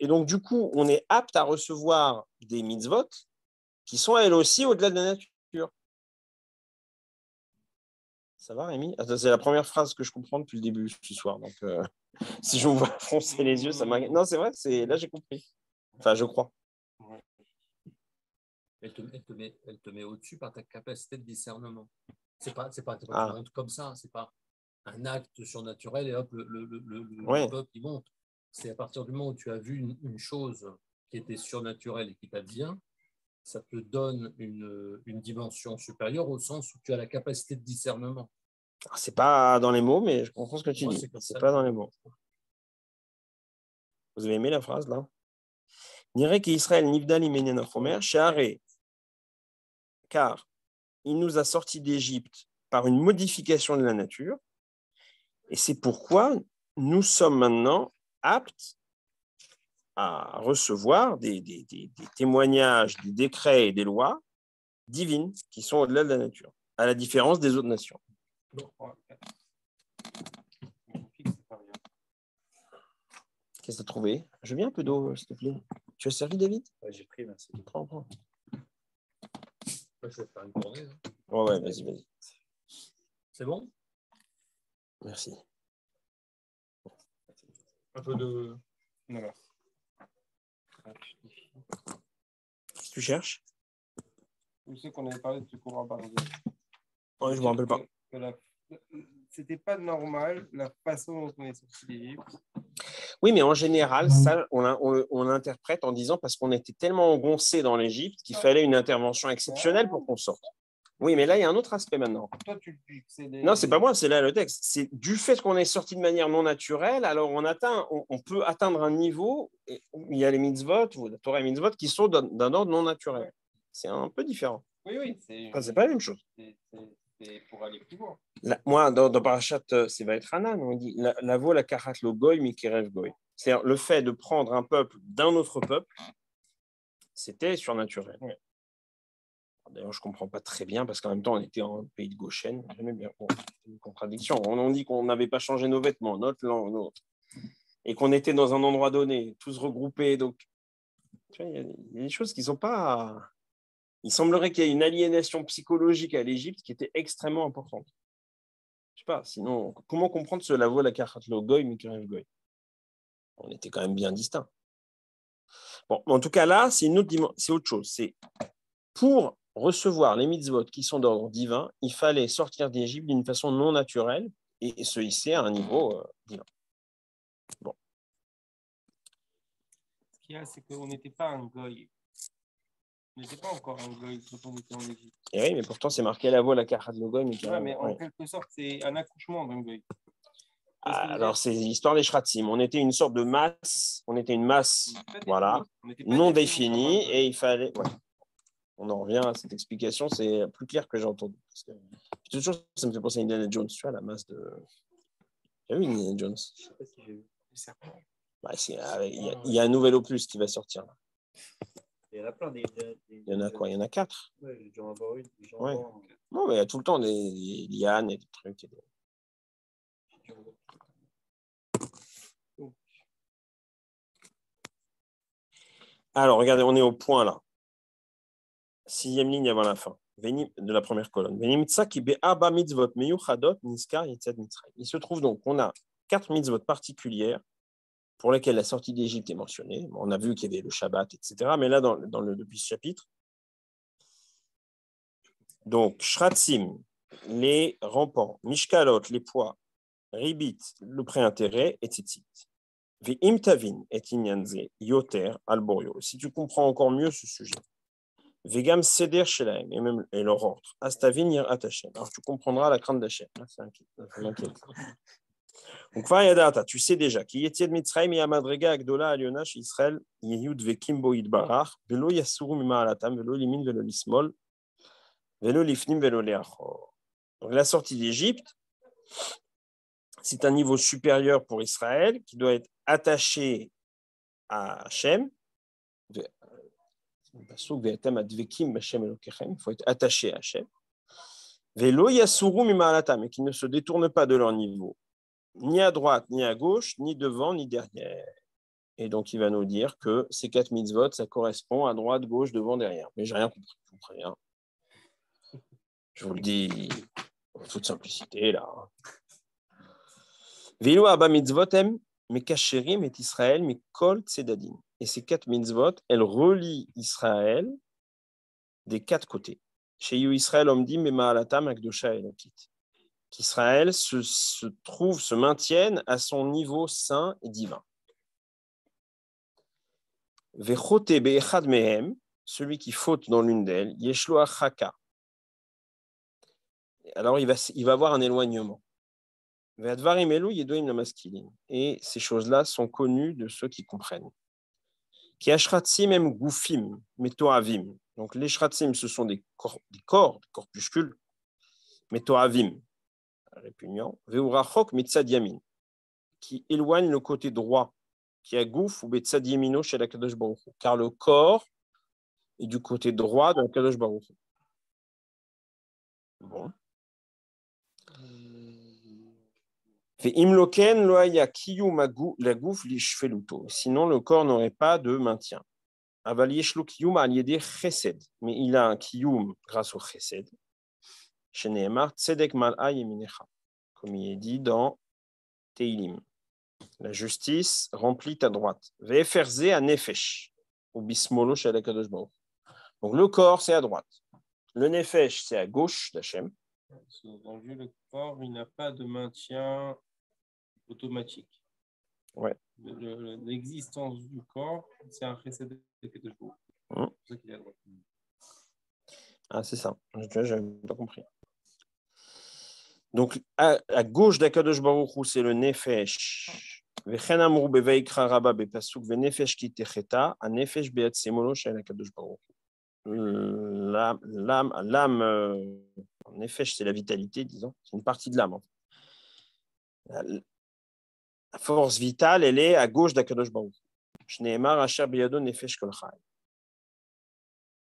donc, du coup, on est apte à recevoir des mitzvot qui sont elles aussi au-delà de la nature. Ça va, Rémi? C'est la première phrase que je comprends depuis le début ce soir. Donc, si je me vois froncer les yeux, ça m'inquiète. Non, c'est vrai, là j'ai compris. Enfin, je crois. Elle te met au-dessus par ta capacité de discernement. C'est pas tu Ah. montes comme ça, c'est pas un acte surnaturel et hop, Ouais. le peuple il monte. C'est à partir du moment où tu as vu une chose qui était surnaturelle et qui t'advient, ça te donne une dimension supérieure au sens où tu as la capacité de discernement. Alors, c'est pas dans les mots, mais je comprends ce que tu Moi, dis. comme C'est ça, pas dans les mots. Vous avez aimé la phrase là? Nire ki Israël nivdali menin achomer, share, car il nous a sortis d'Égypte par une modification de la nature, et c'est pourquoi nous sommes maintenant aptes à recevoir des témoignages, des décrets et des lois divines qui sont au-delà de la nature, à la différence des autres nations. Qu'est-ce que tu as trouvé? Je viens un peu d'eau, s'il te plaît. Tu as servi, David? Ouais, j'ai pris, merci. Prends. Moi, je vais faire une tournée. Hein. Ouais, vas-y. C'est bon? Merci. Un peu de. Voilà. Qu'est-ce que tu cherches? Je sais qu'on avait parlé de ce courant barré. Ouais, je ne me rappelle pas. C'était pas normal la façon dont on est sorti d'Égypte. Oui, mais en général, ça, on l'interprète en disant parce qu'on était tellement engoncé dans l'Égypte qu'il fallait une intervention exceptionnelle pour qu'on sorte. Oui, mais là, il y a un autre aspect maintenant. Toi, tu c'est des... Non, c'est pas moi, c'est là le texte. C'est du fait qu'on est sorti de manière non naturelle, alors on peut atteindre un niveau où il y a les mitzvot, ou la Torah et mitzvot, qui sont d'un ordre non naturel. C'est un peu différent. Oui, C'est pas la même chose. C'est pour aller plus loin. Moi, dans Parashat, c'est va être Hanan, on dit la vo la karat lo goy mikerev goy. C'est-à-dire le fait de prendre un peuple d'un autre peuple, c'était surnaturel. Ouais. D'ailleurs, je ne comprends pas très bien parce qu'en même temps, on était en pays de Goshen. J'aimais bien. Bon, c'est une contradiction. On dit qu'on n'avait pas changé nos vêtements, notre langue, notre. Et qu'on était dans un endroit donné, tous regroupés. Donc, tu vois, il y a des choses qui ne sont pas. Il semblerait qu'il y ait une aliénation psychologique à l'Égypte qui était extrêmement importante. Je sais pas, sinon, comment comprendre ce lavo la karatlo goy, mikerev goy? On était quand même bien distincts. Bon, en tout cas, là, c'est autre chose. C'est pour recevoir les mitzvot qui sont d'ordre divin, il fallait sortir d'Égypte d'une façon non naturelle et se hisser à un niveau divin. Bon. Ce qu'il y a, c'est qu'on n'était pas un goy. On n'était pas encore un goy quand on était en Égypte. Et oui, mais pourtant, c'est marqué la voix, la karat le goy. Mais en quelque sorte, c'est un accouchement d'un goy. Alors, c'est l'histoire des shratzim. On était une sorte de masse, voilà, non définie, et il fallait. Ouais. On en revient à cette explication, c'est plus clair que j'ai entendu. Parce que toujours, ça me fait penser à Indiana Jones, tu vois, la masse de. Tu as vu Indiana Jones? Je ne sais pas si j'ai vu. Bah, il y a un nouvel opus qui va sortir. Là. Il y en a plein. Il y en a quoi? Il y en a 4. Ouais, j'ai dû en avoir une. Ouais. Non, mais il y a tout le temps des lianes et des trucs. Alors, regardez, on est au point là. 6e ligne avant la fin de la première colonne. Il se trouve donc qu'on a 4 mitzvot particulières pour lesquelles la sortie d'Égypte est mentionnée. On a vu qu'il y avait le Shabbat, etc. Mais là, depuis ce chapitre, donc, Shratzim, les rampants, Mishkalot, les poids, Ribit, le pré-intérêt, et Tzitzit. Ve'im tavin et inyanze yoter alborio. Si tu comprends encore mieux ce sujet. Vegam seder shelaim, et leur ordre. Astavin yirat Hashem. Alors tu comprendras la crainte d'Hashem. Ça m'inquiète. Donc, Vayadata, tu sais déjà qu'il y a Mitzrayim et Amadrega Agdola Alionash Israël Yehud Vekimbo Idbarach, Velo Yasuru Mima'alatam, Velo Limin Velo Lismol, Velo lifnim, velo leachor. Donc la sortie d'Égypte, c'est un niveau supérieur pour Israël qui doit être attaché à Hachem. Il faut être attaché à Hachem. Velo yasuru mima'alata, mais qui ne se détournent pas de leur niveau, ni à droite, ni à gauche, ni devant, ni derrière. Et donc, il va nous dire que ces 4 mitzvot, ça correspond à droite, gauche, devant, derrière. Mais j'ai rien compris. Je comprends rien. Je vous le dis en toute simplicité, là. Velo abba mitzvotem, mekasherim et Israël, mikol tzedadim. Et ces 4 mitzvot, elles relient Israël des 4 côtés. Chez Israël, omdim, mima'alatam, akdosha elokit. Qu'Israël se maintienne à son niveau saint et divin. Vechote be'echad mehem, celui qui faute dans l'une d'elles, yeshlo achaka. Alors il va avoir un éloignement. Ve'advarim elu yedoim lamaskilin. Et ces choses-là sont connues de ceux qui comprennent. Ki ashratzim em gufim metoavim. Donc les shratzim, ce sont des corpuscules, metoavim, répugnants. Ve'urachok mitzad yamin, qui éloigne le côté droit, qui a gouf ou betzad yamino chez la Kadosh Baruch Hu, car le corps est du côté droit de la Kadosh Baruch Hu. Bon. Ve'imloken lo haya kiyum la gouf lishfeluto. Sinon, le corps n'aurait pas de maintien. Aval yeshlo kiyum al yedeh chesed. Mais il a un kiyum grâce au chesed. Sheneemar tzedek mal'a yeminecha. Comme il est dit dans Teilim. La justice remplit ta droite. Ve'eferze à nefesh. Ou bismolo shel HaKadosh Baruch Hu. Donc le corps, c'est à droite. Le nefesh, c'est à gauche d'Hachem. Dans le corps, il n'a pas de maintien automatique. Ouais. L'existence du corps, c'est un chesed de Kadosh Baruch Hu. C'est pour ça qu'il est à droite. Ah, c'est ça. Je n'avais pas compris. Donc, à gauche d'Akadosh Baruch Hu, c'est le nefesh. Vechen amru beveikra rabba bepasuk venefesh ki techeta, a nefesh be'atzemolo shel HaKadosh Baruch Hu. L'âme, nefesh, c'est la vitalité, disons. C'est une partie de l'âme. La force vitale, elle est à gauche d'Akadosh Baruch Hu. Shneemar asher biyado nefesh kol chai.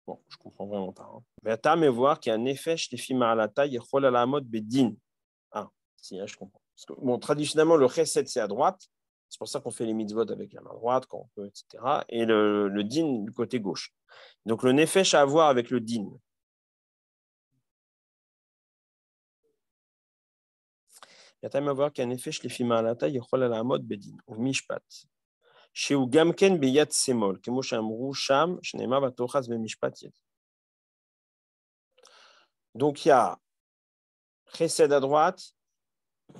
Bon, je comprends vraiment pas. Ve'ata me voir qu'il y a un nefesh lefi ma'alata yechol alamot bedin. Ah, si, là, je comprends. Parce que, bon, traditionnellement, le chesed, c'est à droite. C'est pour ça qu'on fait les mitzvot avec la main droite, quand on peut, etc. Et le din du côté gauche. Donc, le nefesh a à voir avec le din. Il y a time à voir qu'un nefesh lefi ma'alata yechol alamot bedin. Ou mishpat. Chez Gamken beyat semol. Kemo shamru sham shnema batochas bemishpat yet. Donc, il y a chesed à droite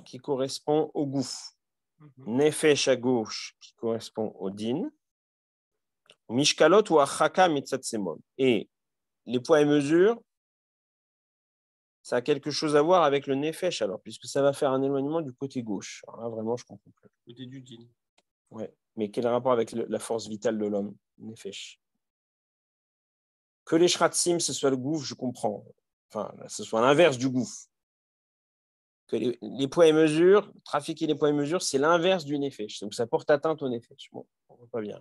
qui correspond au gouffre. Nefesh à gauche qui correspond au din. Mishkalot ou achaka mitzat semol. Et les poids et mesures, ça a quelque chose à voir avec le nefesh alors, puisque ça va faire un éloignement du côté gauche. Alors là, vraiment, je comprends plus. Côté du din. Ouais. Mais quel rapport avec la force vitale de l'homme, nefesh? Que les shratzim, ce soit le gouffre, je comprends. Enfin, ce soit l'inverse du gouffre. Que les poids et mesures, trafiquer les poids et mesures, c'est l'inverse du nefesh. Donc ça porte atteinte au nefesh. Bon, on ne voit pas bien.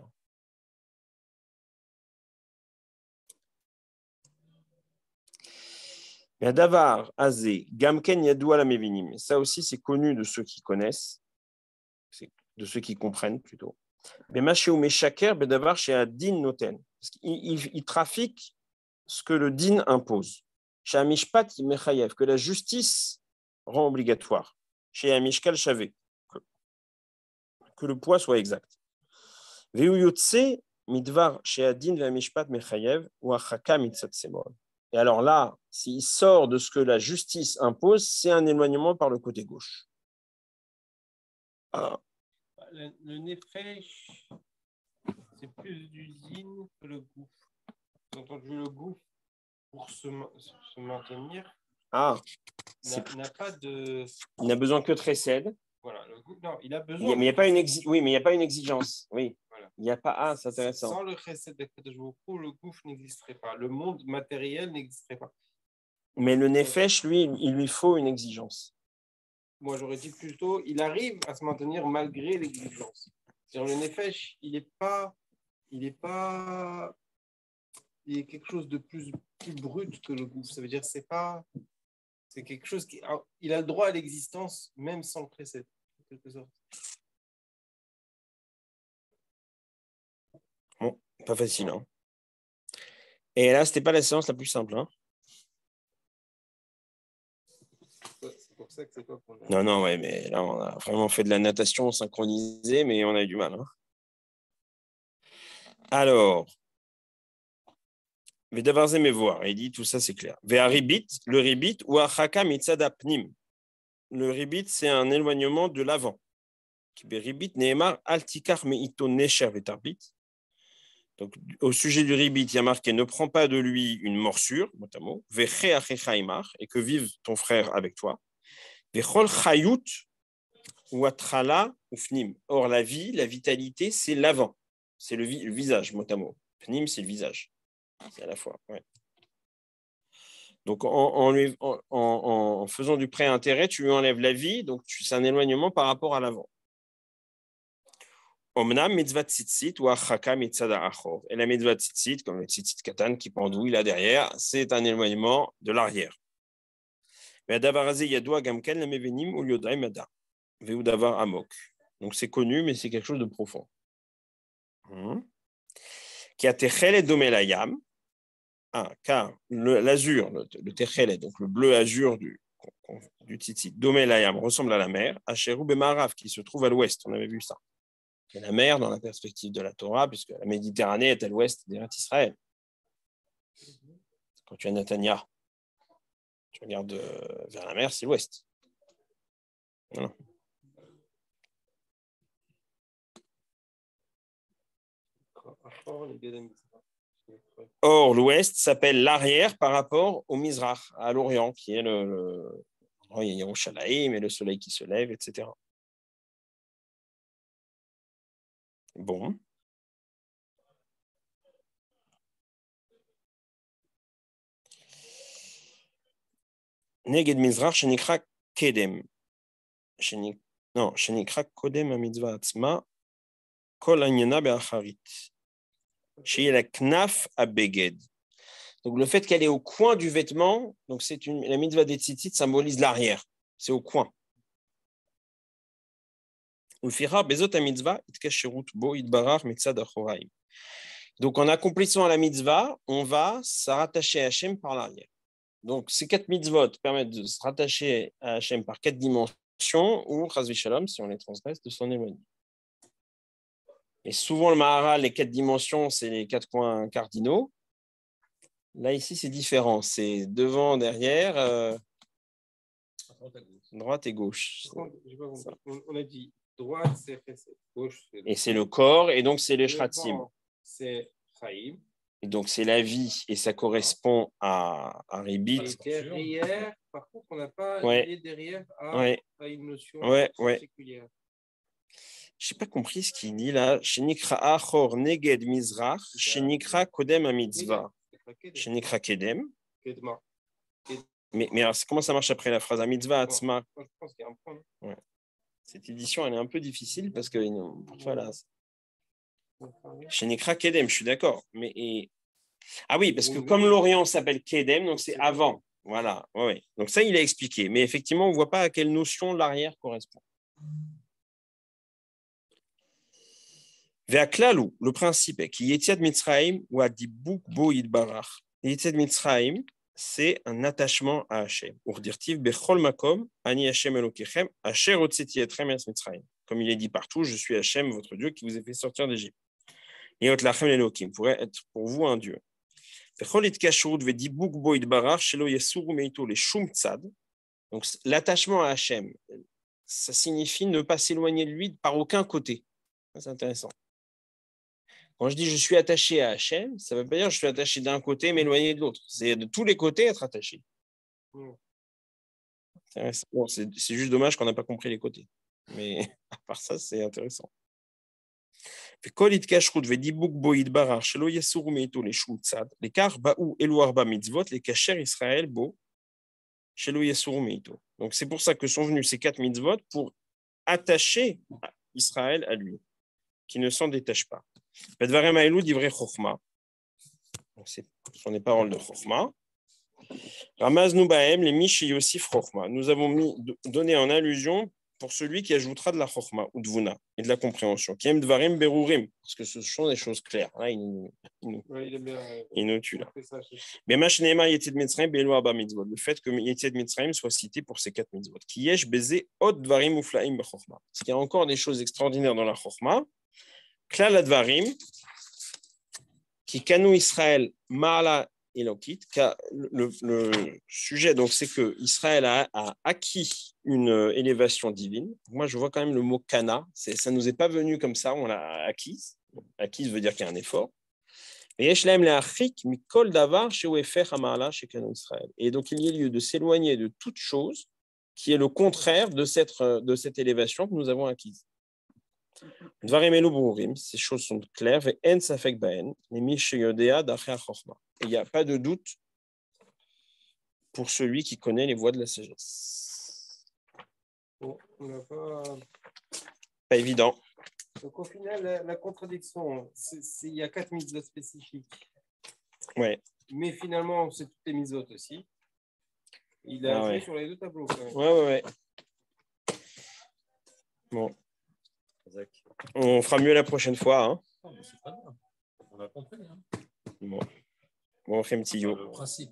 Davar, Azé, Gamken Yadoua la Mevinim. Ça aussi, c'est connu de ceux qui connaissent, de ceux qui comprennent plutôt. Mais Machéou Meshaker, Bedavar chez Adin Noten. Il trafique ce que le din impose. Chez Amishpat Mechayev, que la justice rend obligatoire. Chez Amishkal Chavé, que le poids soit exact. Veuyotse Midvar chez Adin Amishpat Mechayev ou Achaka Mitzat Semol. Et alors là, s'il sort de ce que la justice impose, c'est un éloignement par le côté gauche. Le nefesh, c'est plus d'usine que le gouffre. J'ai entendu le gouffre pour se maintenir. Ah, n'a pas de. Il n'a besoin que de chesed. Voilà, le gouffre, non, il a besoin. Mais il n'y a pas une oui, mais il n'y a pas une exigence. Oui. Voilà. Il n'y a pas. Ah, c'est intéressant. Sans le chesed de Kadosh Baruch Hu, le gouffre n'existerait pas. Le monde matériel n'existerait pas. Mais le nefesh, lui, il lui faut une exigence. Moi, j'aurais dit plutôt, il arrive à se maintenir malgré l'exigence. C'est-à-dire, le nefesh, il est quelque chose de plus brut que le goût. Ça veut dire, c'est quelque chose il a le droit à l'existence même sans le précède, en quelque sorte. Bon, pas facile, hein. Et là, c'était pas la séance la plus simple, hein. C'est pour ça que c'est pas pour nous. Non, ouais, mais là, on a vraiment fait de la natation synchronisée, mais on a eu du mal, hein. Alors, Vedavarze Mevoar, il dit tout ça, c'est clair. Ve'aribit, le ribit, ou achaka mitzada pnim. Le ribit, c'est un éloignement de l'avant. Ribit, neemar, altikar meito nesher vetarbit. Donc, au sujet du ribit, il y a marqué ne prends pas de lui une morsure, notamment, veche achecha imar, et que vive ton frère avec toi. Vechol chayut, ou atrala, ou fnim. Or, la vie, la vitalité, c'est l'avant. C'est le visage, notamment. Pnim, c'est le visage. C'est à la fois, ouais. Donc, en faisant du prêt-intérêt, tu lui enlèves la vie, donc c'est un éloignement par rapport à l'avant. Omnam mitzvah tzitzit ou achaka mitzada achor. Et la mitzvah tzitzit, comme le tzitzit katan qui pendouille là derrière, c'est un éloignement de l'arrière. Mais adavarazi yadoua gamken la mevenim ou liodai mada. Veu davar amok. Donc, c'est connu, mais c'est quelque chose de profond. Qui a techel et domelayam. Car l'azur, le techelet, donc le bleu azur du tzitzit, domelayam, ressemble à la mer, Asherou Bemarav, qui se trouve à l'ouest, on avait vu ça. C'est la mer dans la perspective de la Torah, puisque la Méditerranée est à l'ouest d'Eretz Israël. Quand tu es à Netanya, tu regardes vers la mer, c'est l'ouest. Voilà. Or, l'ouest s'appelle l'arrière par rapport au Mizrach, à l'Orient, qui est il y a Yerushalayim et le soleil qui se lève, etc. Bon. Neged Mizrach, shenikra kedem. Shenikra kodem a mitzvah atzma, kol anyana be'acharit. Chez la knaf à beged. Donc le fait qu'elle est au coin du vêtement, donc la mitzvah des tzitzit symbolise l'arrière, c'est au coin. Donc en accomplissant la mitzvah, on va se rattacher à Hachem par l'arrière. Donc ces 4 mitzvot permettent de se rattacher à Hachem par 4 dimensions, ou chas v'shalom, si on les transgresse, de s'en éloigner. Et souvent le Maharal, les 4 dimensions, c'est les 4 coins cardinaux. Là, ici, c'est différent. C'est devant, derrière, droite et gauche. On a dit droite, c'est Chesed, gauche, c'est... Et c'est le corps, et donc c'est les shratzim. C'est Chaim. Et donc c'est la vie, et ça correspond à Ribit. Et derrière, par contre, on n'a pas lié derrière à une notion particulière. Je n'ai pas compris ce qu'il dit là. Shenikra achor neged mizrach, shenikra kodem a mitzvah. Shenikra kedem. Mais alors, comment ça marche après la phrase à mitzvah atzma? Je pense qu'il y a un point. Ouais. Cette édition, elle est un peu difficile parce que parfois là. Shenikra kedem, je suis d'accord. Ah oui, parce que comme l'Orient s'appelle kedem, donc c'est avant. Voilà. Ouais. Donc ça, il a expliqué. Mais effectivement, on ne voit pas à quelle notion l'arrière correspond. Ve'aklalou, le principe est qu'il y Yetziat Mitzrayim ou Adibuk Bo Yidbarach. Yetziat Mitzrayim, c'est un attachement à Hachem. Urdirtiv Bechol Makom, Ani Hachem Elokechem, Asher Otseti Etrem Es Mitzrayim. Comme il est dit partout, je suis Hachem, votre Dieu, qui vous a fait sortir d'Égypte. Et Otlachem Elokim pourrait être pour vous un Dieu. Bechol Itkashrut Ve'dibuk Bo Yidbarach, Shelo Yasuru Meito le Shum Tzad. Donc l'attachement à Hachem, ça signifie ne pas s'éloigner de lui par aucun côté. C'est intéressant. Quand je dis je suis attaché à Hachem, ça ne veut pas dire que je suis attaché d'un côté mais éloigné de l'autre. C'est de tous les côtés être attaché. Bon, c'est juste dommage qu'on n'a pas compris les côtés. Mais à part ça, c'est intéressant. L'écart baou elu arba mitzvot, les kasher Israël bo, chez lo yesur meito. Donc c'est pour ça que sont venus ces 4 mitzvot pour attacher Israël à lui, qui ne s'en détache pas. Bedvarem haelu divrei chokhma. Ce sont des paroles de chokhma. Ramaznu bahem les mish yosif chokhma. Nous avons donné en allusion pour celui qui ajoutera de la chokhma ou de vuna et de la compréhension. Kiem dvarim berurim, parce que ce sont des choses claires. Là, il nous tue là. Mais machinema yeted mitzrayim be'elu arba mitzvot. Le fait que yeted mitzrayim soit cité pour ces 4 mitzvot. Ki yesh beze od dvarim uflaim bechokhma. Parce qu'il y a encore des choses extraordinaires dans la chokhma. Klal advarim qui kanu Israël ma'ala Elokit. Le sujet, donc, c'est que Israël a acquis une élévation divine. Moi, je vois quand même le mot kana. Ça ne nous est pas venu comme ça, on l'a acquise. Acquise veut dire qu'il y a un effort. Et donc, il y a lieu de s'éloigner de toute chose qui est le contraire de cette élévation que nous avons acquise. Ces choses sont claires. Et il n'y a pas de doute pour celui qui connaît les voies de la sagesse. Bon, on n'a pas évident. Donc, au final, la contradiction, il y a 4 mitzvot spécifiques. Ouais. Mais finalement, c'est toutes les mitzvot aussi. Il a joué sur les 2 tableaux. Quand même. Ouais. Bon. On fera mieux la prochaine fois. Hein. Non, mais c'est pas bien. On a compris. Hein. Bon, on fait un petit yo. Le principe.